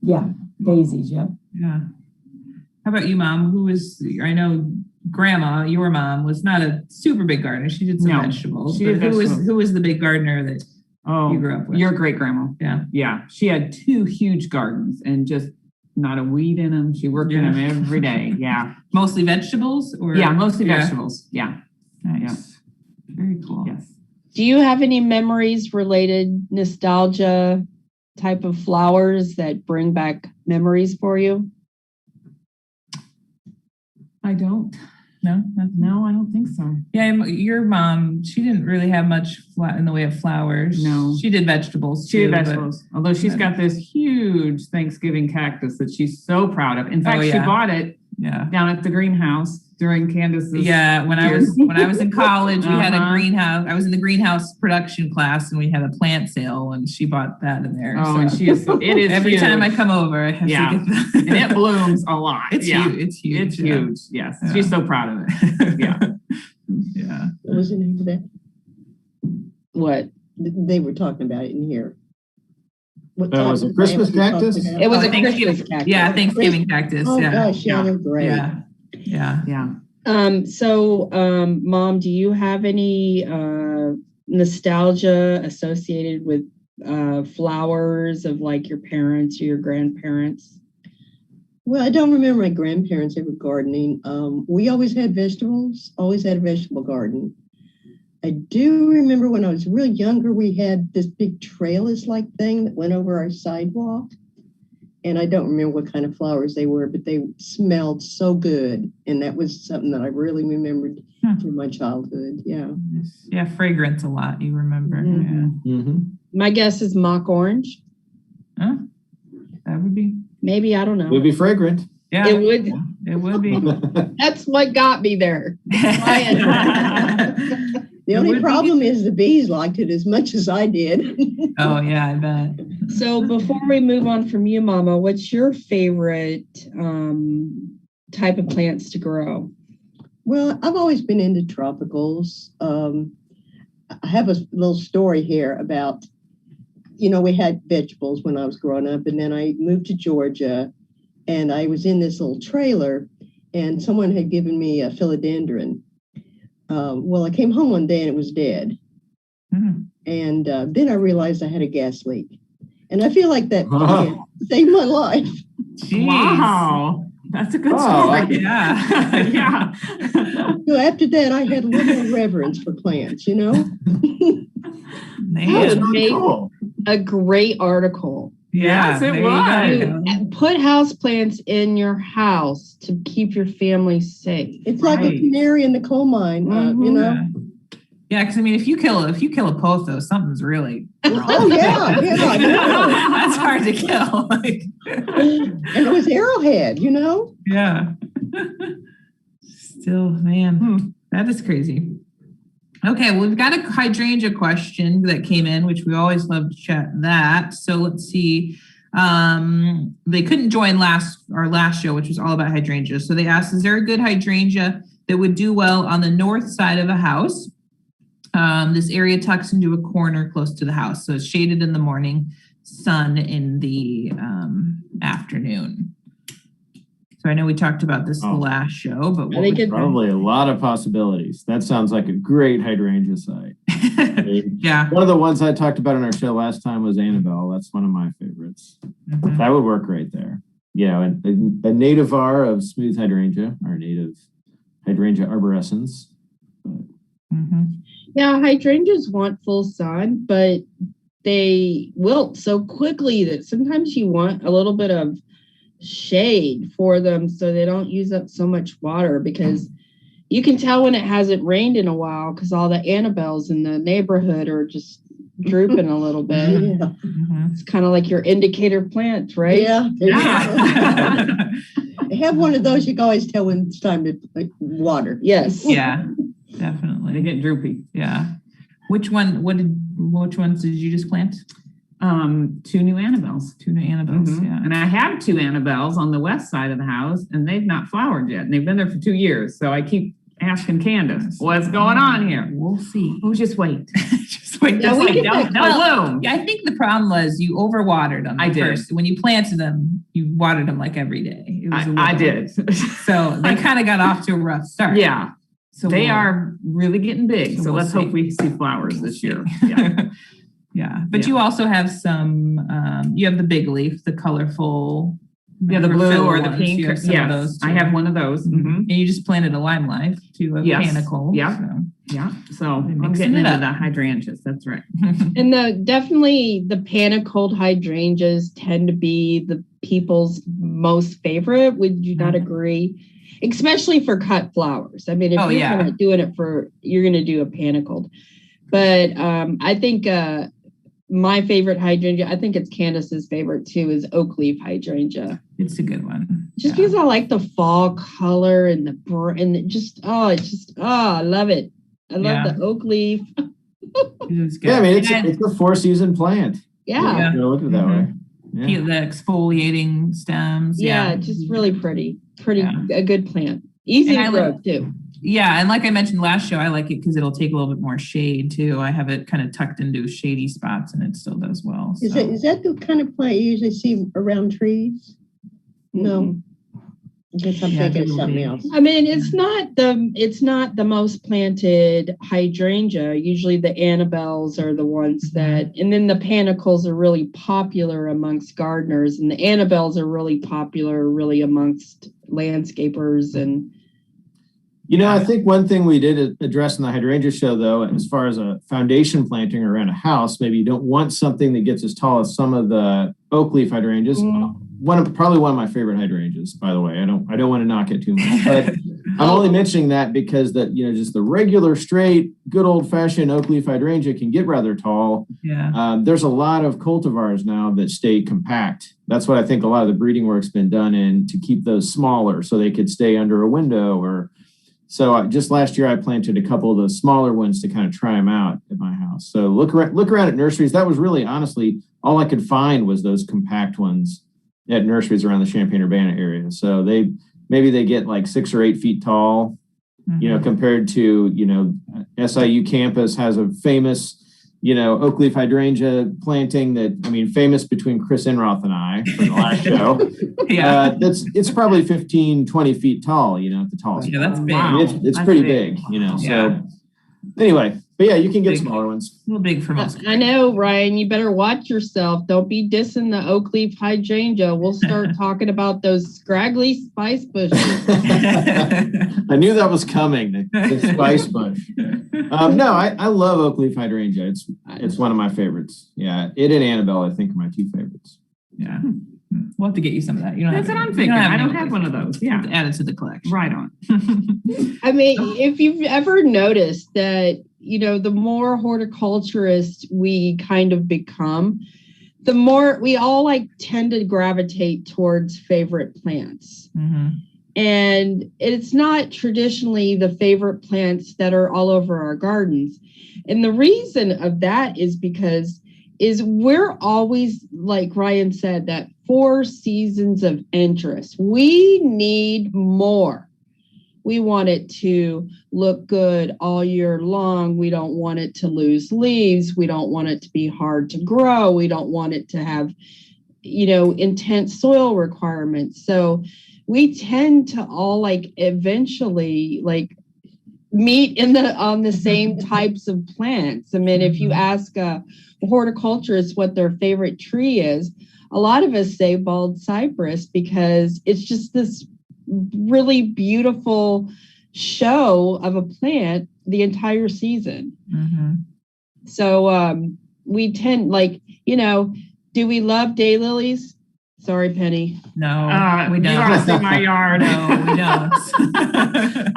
Yeah, daisies. Yep. Yeah. How about you, Mom? I know Grandma, your mom, was not a super big gardener. She did some No, vegetables. she But did who vegetables. was the big gardener that Oh, you grew up with? your great grandma. Yeah. Yeah. She had 2 huge gardens and just not a weed in them. She worked in Yeah. them every day. Yeah. Mostly vegetables or Yeah. Mostly Yeah. vegetables. Yeah. Nice. Very cool. Yes. Do you have any memories related nostalgia type of flowers that bring back memories for you? I don't. No, nothing. No, I don't think so. Yeah, your mom, she didn't really have much in the way of flowers. No. She did vegetables. She did too, but- vegetables. Although she's got this huge Thanksgiving cactus that she's so proud of. In fact, she yeah. bought it Yeah. down at the greenhouse during Candice's. Yeah, when I was in college, we had a Uh-huh. greenhouse. I was in the greenhouse production class, and we had a plant sale, and she bought that in there. Oh, so and she is. It is every huge. time I come over, I have Yeah. to get that. And it blooms a lot. It's yeah. huge. It's huge. It's yeah. huge. Yes. Yeah. She's so proud of it. Yeah. Yeah. What was the name of that? What? They were talking about it in here. What That type was a of Christmas plant were you cactus? talking about? It was Oh, a Thanksgiving. Christmas cactus. Yeah, Thanksgiving cactus. Oh yeah. gosh, yeah, Yeah. they're great. Yeah. Yeah. Yeah. So, Mom, do you have any nostalgia associated with flowers of like your parents or your grandparents? Well, I don't remember my grandparents ever gardening. We always had vegetables, always had a vegetable garden. I do remember when I was real younger, we had this big trellis-like thing that went over our sidewalk. And I don't remember what kind of flowers they were, but they smelled so good. And that was something that I really remembered from my childhood. Yeah. Yeah, fragrance a lot. You remember? Mhm. Mm-hmm. My guess is mock orange. Yeah. Huh? That would be. Maybe, I don't know. Would be fragrant. Yeah. It would. It would be. That's what got me there. The It only would be problem is the bees liked it as much as I did. Oh yeah, I bet. So before we move on from you, Mama, what's your favorite type of plants to grow? Well, I've always been into tropicals. I have a little story here about, we had vegetables when I was growing up, and then I moved to Georgia, and I was in this little trailer, and someone had given me a philodendron. Well, I came home one day and it was dead. Mhm. And then I realized I had a gas leak. And I feel like that plant saved my life. Jeez. Wow. That's a good Wow. story. Yeah. Yeah. So after that, I had a little more reverence for plants, Man. That would make Cool. a great article. Yeah, Yes, it there you was. go. Put houseplants in your house to keep your family safe. It's like a Right. canary in the coal mine, Yeah, because I mean, if you kill a pothos, something's really wrong. Oh, yeah, yeah, I know. That's hard to kill. Like, And it was arrowhead, yeah. Still, man, that is crazy. Okay, well, we've got a hydrangea question that came in, which we always love to chat that. So let's see. They couldn't join our last show, which was all about hydrangea. So they asked, is there a good hydrangea that would do well on the north side of a house? This area tucks into a corner close to the house. So it's shaded in the morning, sun in the afternoon. So I know we talked about this the last show, but I think Probably a lot of possibilities. That sounds like a great hydrangea site. yeah. One of the ones I talked about on our show last time was Annabelle. That's one of my favorites. Mhm. That would work right there. Yeah, and a nativar of smooth hydrangea, our native hydrangea arborescens. But Mhm. Yeah, hydrangeas want full sun, but they wilt so quickly that sometimes you want a little bit of shade for them so they don't use up so much water, because you can tell when it hasn't rained in a while because all the Annabelles in the neighborhood are just drooping a little bit. Yeah. It's kind of like your indicator plants, right? Yeah. Yeah. I have one of those. You can always tell when it's time to water. Yes. Yeah, They definitely. get droopy. Yeah. Which ones did you just plant? 2 new Annabelles. 2 new Annabelles. Mhm. Yeah. And I have 2 Annabelles on the west side of the house, and they've not flowered yet. And they've been there for 2 years. So I keep asking Candice, what's going on here? We'll see. Oh, just wait. Just wait. Yeah, Just we like, can don't bloom. Yeah, I think the problem was you overwatered them. I did. First. When you planted them, you watered them like every day. It was a I little- did. So they kind of got off to a rough start. Yeah. So They we'll- are really getting big. So So we'll let's see. hope we see flowers this year. Yeah. Yeah. Yeah. But Yeah. you also have some, you have the big leaf, the colorful. Yeah, the blue or the ones. pink. You have some of Yes, those I too. have one of those. Mhm. Mhm. And you just planted a lime life to a Yes. panicle. Yeah. So. Yeah. So You're I'm mixing getting it into up. the hydrangeas. That's right. And definitely the panicled hydrangeas tend to be the people's most favorite. Would you not agree? Especially for cut flowers. I mean, if Oh, you're yeah. kind of doing it you're going to do a panicled. But I think my favorite hydrangea, I think it's Candice's favorite too, is oak leaf hydrangea. It's a good one. Just Yeah. because I like the fall color and I love it. I love Yeah. the oak leaf. It was good. Yeah, I mean, And it's a 4-season plant. Yeah. Yeah. You know, look at it that way. Yeah. the exfoliating stems. Yeah, just really pretty. A good plant. Easy And to I grow like- too. Yeah, and like I mentioned last show, I like it because it'll take a little bit more shade too. I have it kind of tucked into shady spots, and it still does well. Is so. that the kind of plant you usually see around trees? No. I guess I'm Yeah, thinking of it'll something be- else. I mean, it's not the most planted hydrangea. Usually the Annabelles are the ones that, and then the panicles are really popular amongst gardeners, and the Annabelles are really popular really amongst landscapers. And You know, I think one thing we did address in the hydrangea show, though, as far as a foundation planting around a house, maybe you don't want something that gets as tall as some of the oak leaf hydrangeas. Probably one of my favorite hydrangeas, by the way. I don't want to knock it too much, but I'm only mentioning that because just the regular, straight, good old fashioned oak leaf hydrangea can get rather tall. Yeah. There's a lot of cultivars now that stay compact. That's what I think a lot of the breeding work's been done in to keep those smaller so they could stay under a window So just last year, I planted a couple of those smaller ones to kind of try them out at my house. So look around at nurseries. That was really, honestly, all I could find was those compact ones at nurseries around the Champaign-Urbana area. So they get like 6 or 8 feet tall, compared to, SIU campus has a famous, oak leaf hydrangea planting famous between Chris Enroth and I from the last show. Yeah. It's probably 15, 20 feet tall, at the tallest. Yeah, that's big. Wow. It's That's pretty big. big, Yeah. so anyway, but yeah, you can get Big. smaller ones. A little big for most. I know, Ryan, you better watch yourself. Don't be dissing the oak leaf hydrangea. We'll start talking about those scraggly spice bushes. I knew that was coming, the spice bush. No, I love oak leaf hydrangea. It's one of my favorites. Yeah, it and Annabelle, I think, are my 2 favorites. Yeah. We'll have to get you some of that. You don't That's have what any- I'm you thinking. I any don't oak have leaf. one of those. Yeah. Add it to the collection. Right on. I mean, if you've ever noticed that, the more horticulturists we kind of become, the more we all tend to gravitate towards favorite plants. Mm-hmm. And it's not traditionally the favorite plants that are all over our gardens. And the reason of that is because we're always, like Ryan said, that 4 seasons of interest. We need more. We want it to look good all year long. We don't want it to lose leaves. We don't want it to be hard to grow. We don't want it to have, intense soil requirements. So we tend to all eventually meet on the same types of plants. I mean, if you ask a horticulturist what their favorite tree is, a lot of us say bald cypress because it's just this really beautiful show of a plant the entire season. Mm-hmm. So we tend do we love daylilies? Sorry, Penny. No, we You don't. ought to see my yard. No, we don't.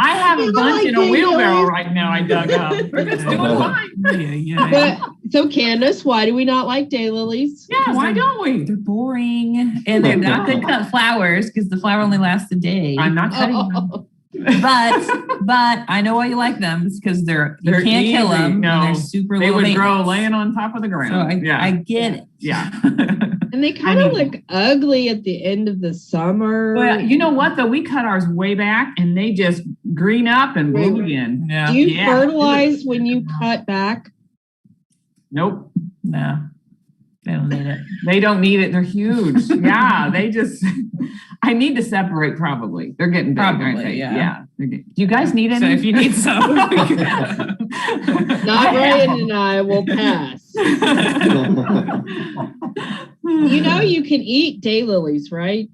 I have a You bunch like in a wheelbarrow daylilies? right now I dug up. They're just doing fine. Yeah. So Candice, why do we not like daylilies? Yeah, why don't we? They're boring and they're not good cut flowers because the flower only lasts a day. I'm not cutting them. But I know why you like them. It's because you They're can't kill easy. them. No, and they're super They low would grow maintenance. laying on top of the So ground. I get it. Yeah. And they kind of look ugly at the end of the summer. Well, you know what though? We cut ours way back and they just green up and bloom Right. again. Yeah. Do you Yeah. fertilize when you cut back? Nope. No, they don't need it. They don't need it. They're huge. Yeah. They just, I need to separate probably. They're getting big, aren't Probably, they? yeah. Do you guys need any? So if you need some, Not Ryan and I will pass. You know you can eat daylilies, right?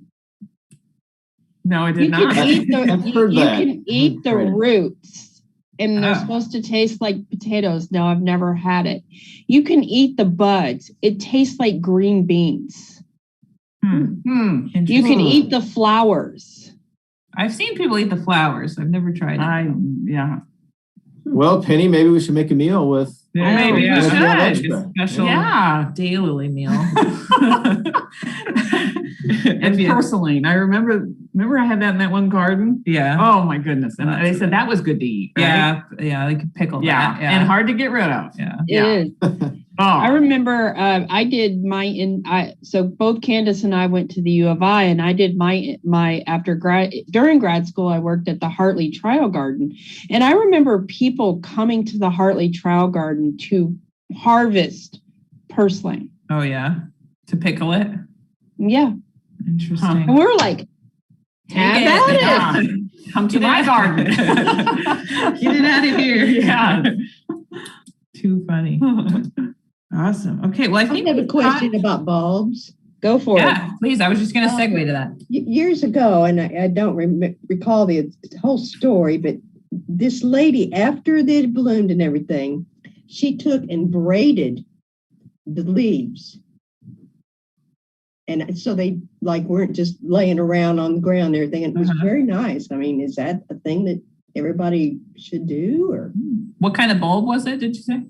No, I You did not. can eat I've heard you that. can eat the Right. roots, and they're Oh. supposed to taste like potatoes. No, I've never had it. You can eat the buds. It tastes like green beans. You can eat the flowers. I've seen people eat the flowers. I've never tried it. Yeah. Well, Penny, maybe we should make a meal with. Maybe we Yeah. should. extra. Special Yeah. daylily meal. And porcelain. I remember I had that in that one garden. Yeah. Oh my goodness. And they said that was good to eat. Right? Yeah. Yeah. They could pickle Yeah. that. Yeah. And hard to get rid of. Yeah. It Yeah. is. Oh. I remember I did so both Candice and I went to the U of I, and I did my during grad school, I worked at the Hartley Trial Garden. And I remember people coming to the Hartley Trial Garden to harvest purslane. Oh yeah. To pickle it. Yeah. Interesting. And we were like, have at it. Yeah. Come to my garden. Get it out of here. Yeah. Too funny. Awesome. Okay. Well, I I think have a we've question about bulbs. Go for Yeah, please. I was just going to segue to that. Years ago, and I don't recall the whole story, but this lady, after they had bloomed and everything, she took and braided the leaves. And so they weren't just laying around on the ground and everything. And it was very nice. I mean, is that a thing that everybody should do? Or What kind of bulb was it? Did you say?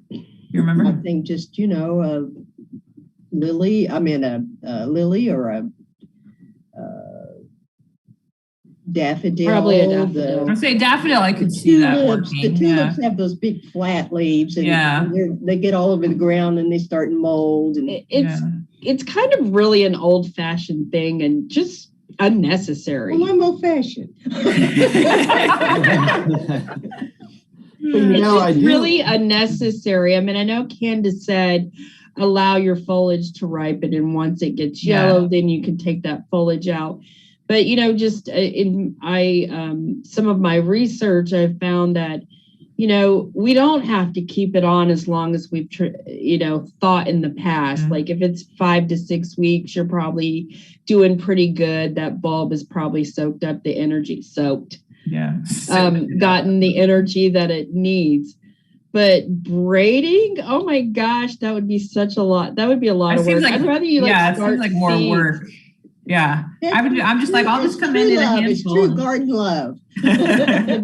You I remember? think just, a lily, a lily or a daffodil. Probably a daffodil. I'd say daffodil. I could see that Tulips, the working. Yeah. tulips have those big flat leaves, and Yeah. they get all over the ground and they start to mold. And It's kind of really an old fashioned thing and just unnecessary. well, I'm old fashioned. It's just really unnecessary. I mean, I know Candice said allow your foliage to ripen, and once it gets yellow, then you can take that foliage out. But just some of my research, I found that we don't have to keep it on as long as we've thought in the past. Mm-hmm. Like if it's 5 to 6 weeks, you're probably doing pretty good. That bulb is probably soaked up the energy, Yeah. gotten the energy that it needs. But braiding, oh my gosh, that would be such a lot. That would be a lot of work. I'd rather you it start seems like more seeds. work. Yeah. I'm just like, I'll just come in true a love. handful. It's true garden love.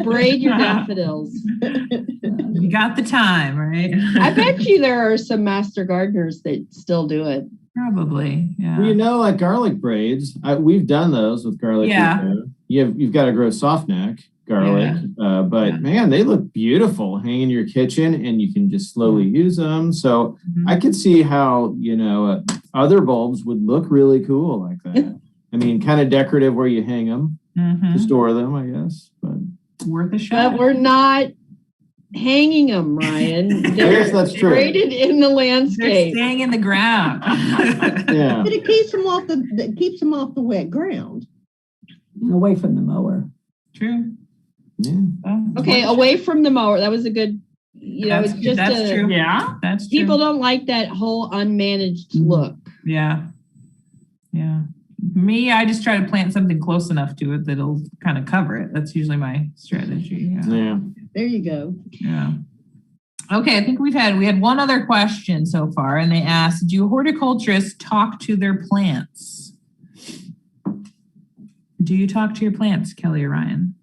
Braid your daffodils. You got the time, right? I bet you there are some master gardeners that still do it. Probably. Yeah. Well, like garlic braids, we've done those with garlic. Yeah. You've got to grow soft neck garlic, but man, they look beautiful hanging in your kitchen, and you can just slowly use them. So I could see how other bulbs would look really cool like that. I mean, kind of decorative where you hang them to store them, I guess. But worth a shot. But we're not hanging them, Ryan. They're that's true. braided in the They're landscape. staying in the ground. yeah, But it keeps them off the wet ground. Away from the mower. True. yeah. Okay, away from the mower. That was a good. It's just that's true. Yeah. That's true. people don't like that whole unmanaged look. Yeah. Yeah. Me, I just try to plant something close enough to it that'll kind of cover it. That's usually my strategy. Yeah. Yeah. There you go. Yeah. Okay, I think we had one other question so far, and they asked, do horticulturists talk to their plants? Do you talk to your plants, Kelly or Ryan?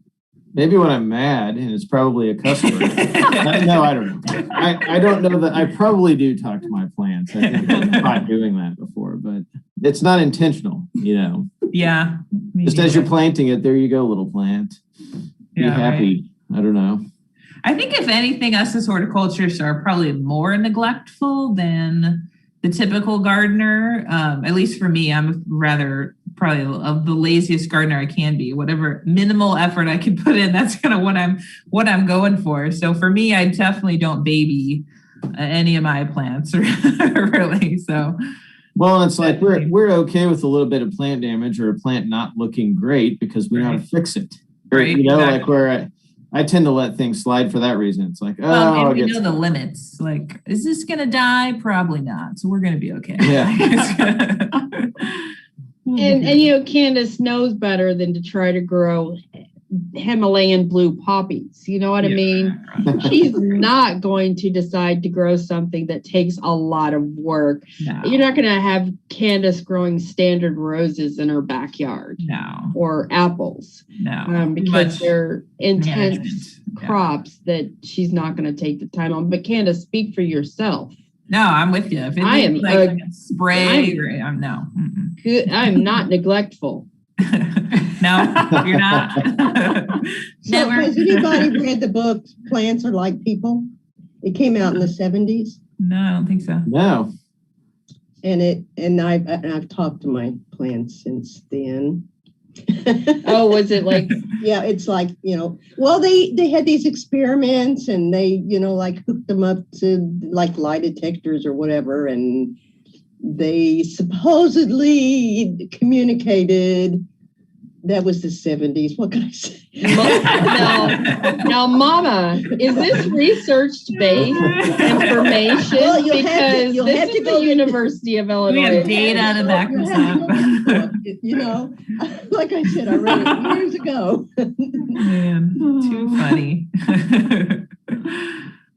Maybe when I'm mad, and it's probably a customer. No, I don't know. I don't know that. I probably do talk to my plants. I think I've caught doing that before, but it's not intentional, Yeah. Just as you're planting it, there you go, little plant. Be happy. Right. I don't know. I think if anything, us as horticulturists are probably more neglectful than the typical gardener. At least for me, I'm rather probably of the laziest gardener I can be. Whatever minimal effort I can put in, that's kind of what I'm going for. So for me, I definitely don't baby any of my plants really. So. Well, it's like we're okay with a little bit of plant damage or a plant not looking great because we know how to fix it. Right. Exactly. Like where I tend to let things slide for that reason. It's like, and we know the limits. Like, is this going to die? Probably not. So we're going to be okay. Yeah. And Candice knows better than to try to grow Himalayan blue poppies. You know what I mean? She's not going to decide to grow something that takes a lot of work. No. You're not going to have Candice growing standard roses in her backyard. No. Or apples. No. Because they're intense crops that she's not going to take the time on. But Candice, speak for yourself. No, I'm with you. If it I am like spray, no. I'm not neglectful. No, you're not. So has anybody read the book Plants Are Like People? It came out in the 70s. No, I don't think so. No. And I've talked to my plants since then. Oh, was it like? Yeah, it's like, well, they had these experiments and they, like hooked them up to like lie detectors or whatever. And they supposedly communicated. That was the 70s. What can I say? Now, Mama, is this research-based information? Well, because this is the University of Illinois. We have data to back this up. Like I said, I read it years ago. Man, too funny.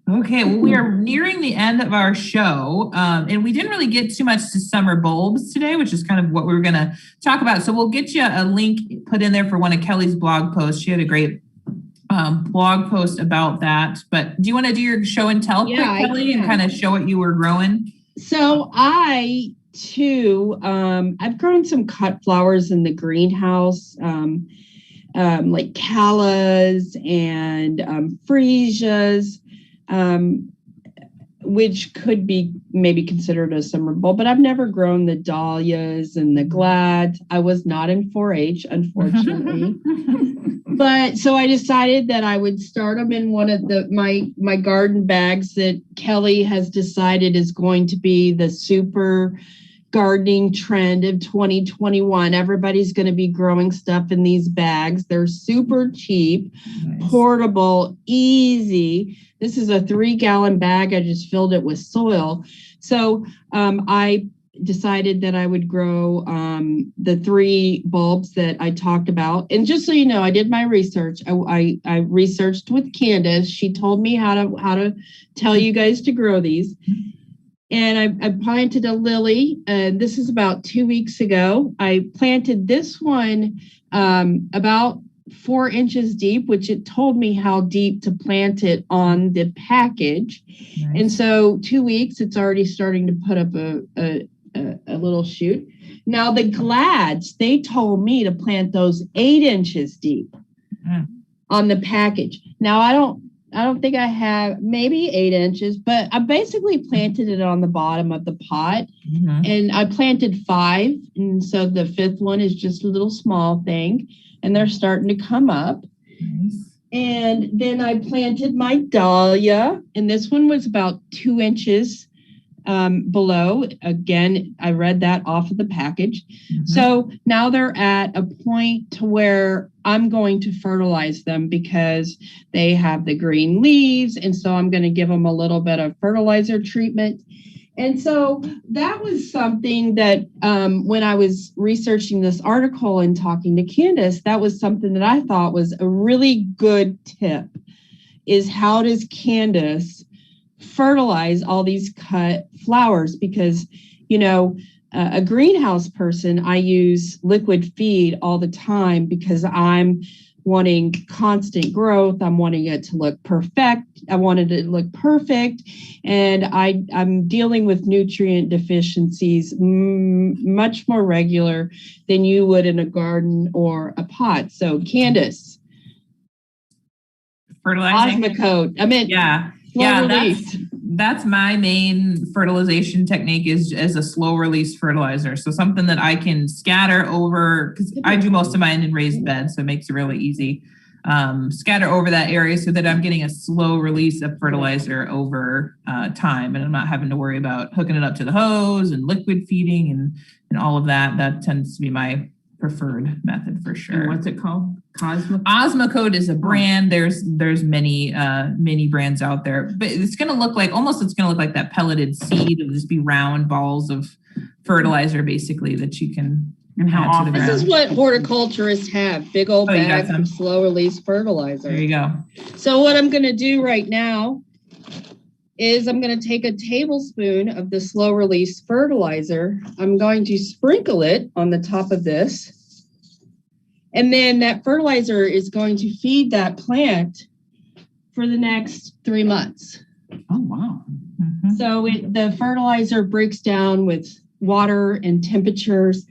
Okay, well, we are nearing the end of our show, and we didn't really get too much to summer bulbs today, which is kind of what we were going to talk about. So we'll get you a link put in there for one of Kelly's blog posts. She had a great blog post about that. But do you want to do your show and tell quick, Kelly, and kind of show what you were growing? So I, too, I've grown some cut flowers in the greenhouse, like callas and freesias. Which could be maybe considered a summer bulb, but I've never grown the dahlias and the glads. I was not in 4-H, unfortunately. But so I decided that I would start them in one of my garden bags that Kelly has decided is going to be the super gardening trend of 2021. Everybody's going to be growing stuff in these bags. They're super cheap, portable, easy. This is a 3-gallon bag. I just filled it with soil. So I decided that I would grow the 3 bulbs that I talked about. And just so you know, I did my research. I researched with Candice. She told me how to tell you guys to grow these. And I planted a lily. This is about 2 weeks ago. I planted this one about 4 inches deep, which it told me how deep to plant it on the package. Nice. And so 2 weeks, it's already starting to put up a little shoot. Now the glads, they told me to plant those 8 inches deep on the package. Now I don't think I have, maybe 8 inches, but I basically planted it on the bottom of the pot. And I planted 5. And so the 5th one is just a little small thing. And they're starting to come up. Nice. And then I planted my dahlia. And this one was about 2 inches below. Again, I read that off of the package. So now they're at a point to where I'm going to fertilize them because they have the green leaves. And so I'm going to give them a little bit of fertilizer treatment. And so that was something that when I was researching this article and talking to Candice, that was something that I thought was a really good tip is how does Candice fertilize all these cut flowers because, a greenhouse person, I use liquid feed all the time because I'm wanting constant growth. I'm wanting it to look perfect. I wanted it to look perfect. And I'm dealing with nutrient deficiencies much more regular than you would in a garden or a pot. So Candice. Fertilizing. Osmocote. I meant that's my main fertilization technique is as a slow release fertilizer. So something that I can scatter over, because I do most of mine in raised beds, so it makes it really easy. Scatter over that area so that I'm getting a slow release of fertilizer over time, and I'm not having to worry about hooking it up to the hose and liquid feeding and all of that. That tends to be my preferred method for sure. And what's it called? Osmocote is a brand. There's many brands out there, but it's going to look like that pelleted seed. It'll just be round balls of fertilizer basically that you can add to the ground. This is what horticulturists have, big old bags of slow release fertilizer. There you go. So what I'm going to do right now is I'm going to take a tablespoon of the slow release fertilizer. I'm going to sprinkle it on the top of this. And then that fertilizer is going to feed that plant for the next 3 months. Oh, wow. Mm-hmm. So the fertilizer breaks down with water and temperatures.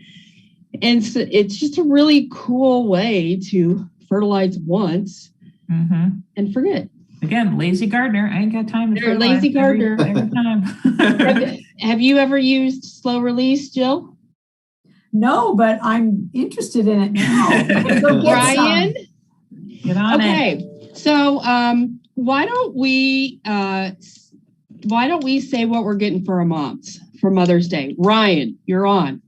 And so it's just a really cool way to fertilize once and forget. Again, lazy gardener. I ain't got time to fertilize. Lazy gardener. Every time. Have you ever used slow release, Jill? No, but I'm interested in it now. Go get Ryan? Get on it. Okay. So why don't we say what we're getting for our moms for Mother's Day? Ryan, you're on.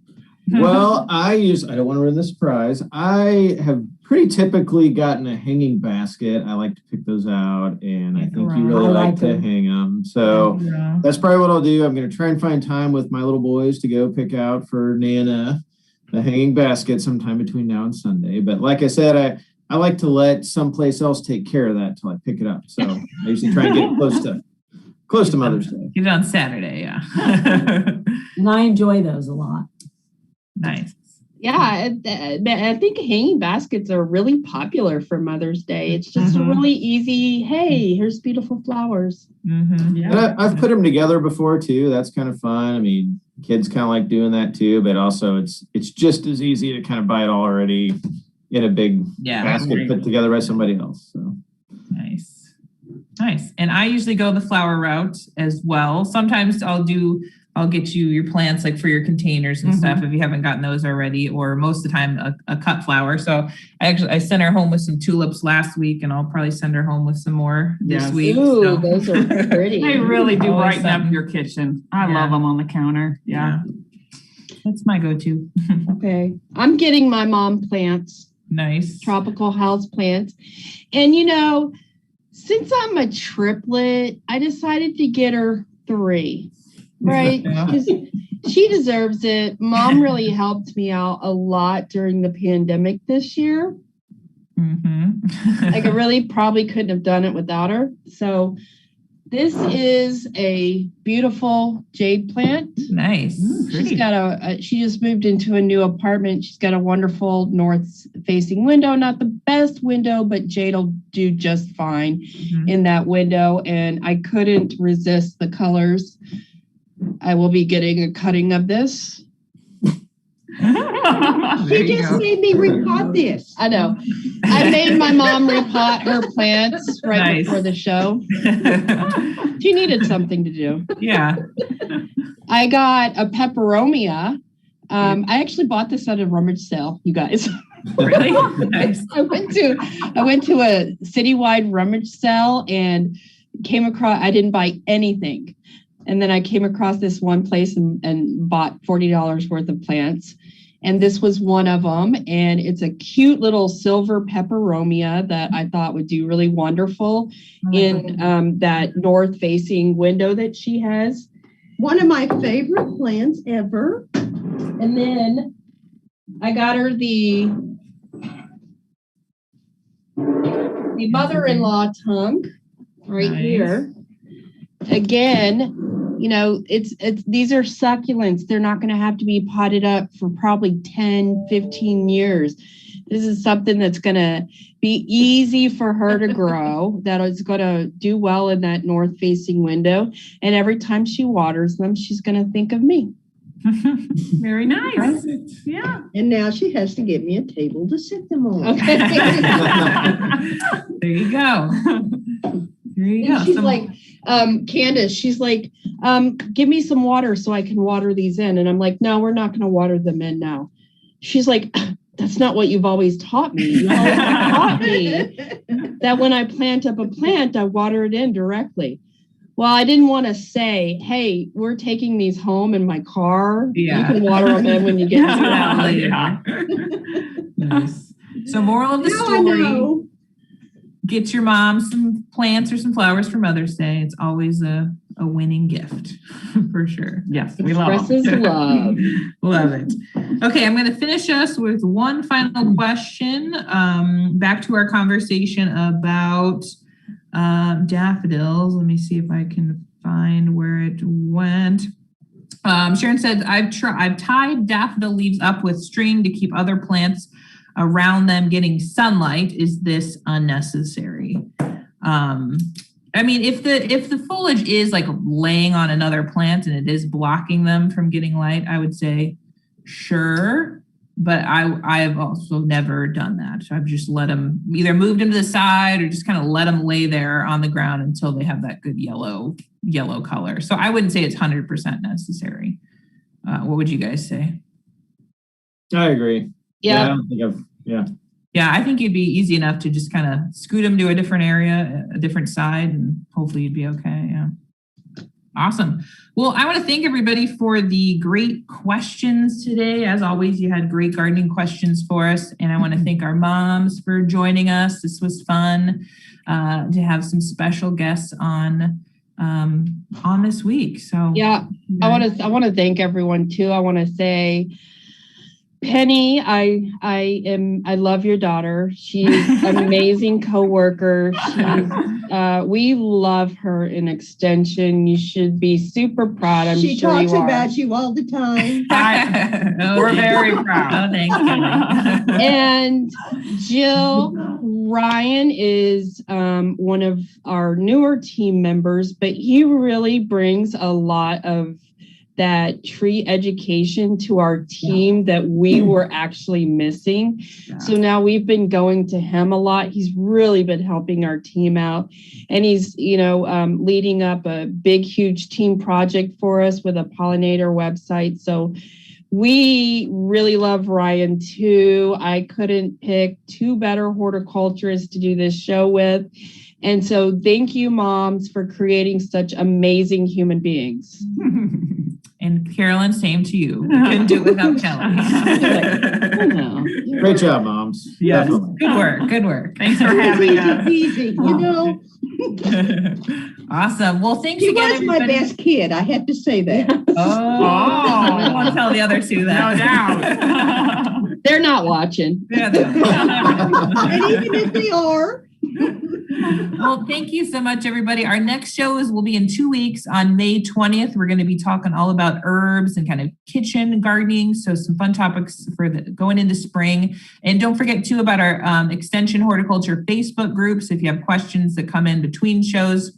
Well, I don't want to ruin the surprise. I have pretty typically gotten a hanging basket. I like to pick those out, and I think you really like to hang them. So that's probably what I'll do. I'm going to try and find time with my little boys to go pick out for Nana a hanging basket sometime between now and Sunday. But like I said, I like to let someplace else take care of that till I pick it up. So I usually try and get close to Mother's Day. Get it on Saturday, yeah. And I enjoy those a lot. Nice. Yeah, I think hanging baskets are really popular for Mother's Day. It's just a really easy, hey, here's beautiful flowers. Yeah. I've put them together before too. That's kind of fun. I mean, kids kind of like doing that too, but also it's just as easy to kind of buy it already in a big basket put together by somebody else. So nice. And I usually go the flower route as well. Sometimes I'll get you your plants like for your containers and stuff if you haven't gotten those already, or most of the time a cut flower. So I sent her home with some tulips last week, and I'll probably send her home with some more this week. Ooh, so. Those are pretty. They really do brighten up your kitchen. I love them on the counter. Yeah. That's my go-to. Okay. I'm getting my mom plants. Nice. Tropical house plants. And since I'm a triplet, I decided to get her 3. Right. Because she deserves it. Mom really helped me out a lot during the pandemic this year. Like I really probably couldn't have done it without her. So this is a beautiful jade plant. Nice. She's got she just moved into a new apartment. She's got a wonderful north facing window, not the best window, but jade will do just fine in that window. And I couldn't resist the colors. I will be getting a cutting of this. She just made me repot this. I know. I made my mom repot her plants before the show. She needed something to do. Yeah. I got a peperomia. I actually bought this at a rummage sale, you guys. Really? Nice. I went to a citywide rummage sale and came across, I didn't buy anything. And then I came across this one place and bought $40 worth of plants. And this was one of them. And it's a cute little silver peperomia that I thought would do really wonderful in that north facing window that she has. One of my favorite plants ever. And then I got her the mother-in-law tongue right here. again, it's these are succulents. They're not going to have to be potted up for probably 10, 15 years. This is something that's going to be easy for her to grow, that is going to do well in that north-facing window. And every time she waters them, she's going to think of me. Very nice. Right? Yeah. And now she has to get me a table to sit them on. Okay. There you go. There you go. And she's like, Candice, she's like, give me some water so I can water these in. And I'm like, no, we're not going to water them in now. She's like, that's not what you've always taught me. You've always taught me that when I plant up a plant, I water it in directly. Well, I didn't want to say, hey, we're taking these home in my car. Yeah. You can water them in when you get to that later. Yeah. Nice. So moral of the story, get your mom some plants or some flowers for Mother's Day. It's always a winning gift for sure. Yes, we love Expresses them. love. Love it. Okay, I'm going to finish us with one final question. Back to our conversation about daffodils. Let me see if I can find where it went. Sharon said, I've tied daffodil leaves up with string to keep other plants around them getting sunlight. Is this unnecessary? I mean, if the foliage is like laying on another plant and it is blocking them from getting light, I would say sure. But I've also never done that. I've just let them either moved them to the side or just kind of let them lay there on the ground until they have that good yellow color. So I wouldn't say it's 100% necessary. What would you guys say? I agree. Yeah. I don't think Yeah, I think it'd be easy enough to just kind of scoot them to a different area, a different side, and hopefully you'd be okay. Yeah. Awesome. Well, I want to thank everybody for the great questions today. As always, you had great gardening questions for us. And I want to thank our moms for joining us. This was fun to have some special guests on this week. So yeah, I want to thank everyone too. I want to say, Penny, I love your daughter. She's an amazing coworker. We love her in Extension. You should be super proud. She talks about you all the time. We're very proud. Oh, thanks, Kelly. And Jill, Ryan is one of our newer team members, but he really brings a lot of that tree education to our team that we were actually missing. Yeah. So now we've been going to him a lot. He's really been helping our team out. And he's, leading up a big, huge team project for us with a pollinator website. So we really love Ryan too. I couldn't pick two better horticulturists to do this show with. And so thank you, moms, for creating such amazing human beings. And Carolyn, same to you. We couldn't do it without Kelly. Great job, moms. Yes. Good work. Thanks for having us. Easy, Awesome. Well, thanks he again, was my best kid. I have to say that. I won't tell the other two that. No doubt. They're not watching. And even if they are. Well, thank you so much, everybody. Our next show will be in 2 weeks on May 20th. We're going to be talking all about herbs and kind of kitchen gardening. So some fun topics for going into spring. And don't forget too about our Extension Horticulture Facebook group. So if you have questions that come in between shows,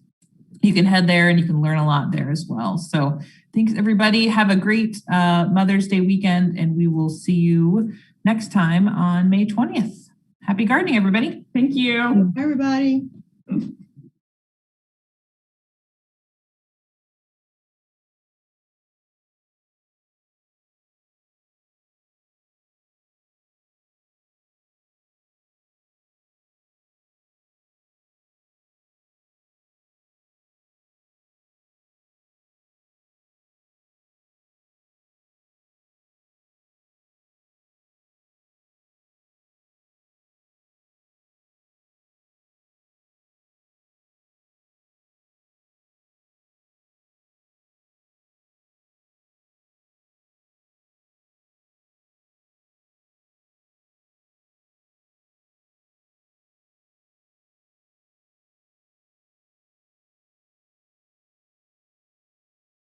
you can head there and you can learn a lot there as well. So thanks, everybody. Have a great Mother's Day weekend, and we will see you next time on May 20th. Happy gardening, everybody. Thank you. Everybody.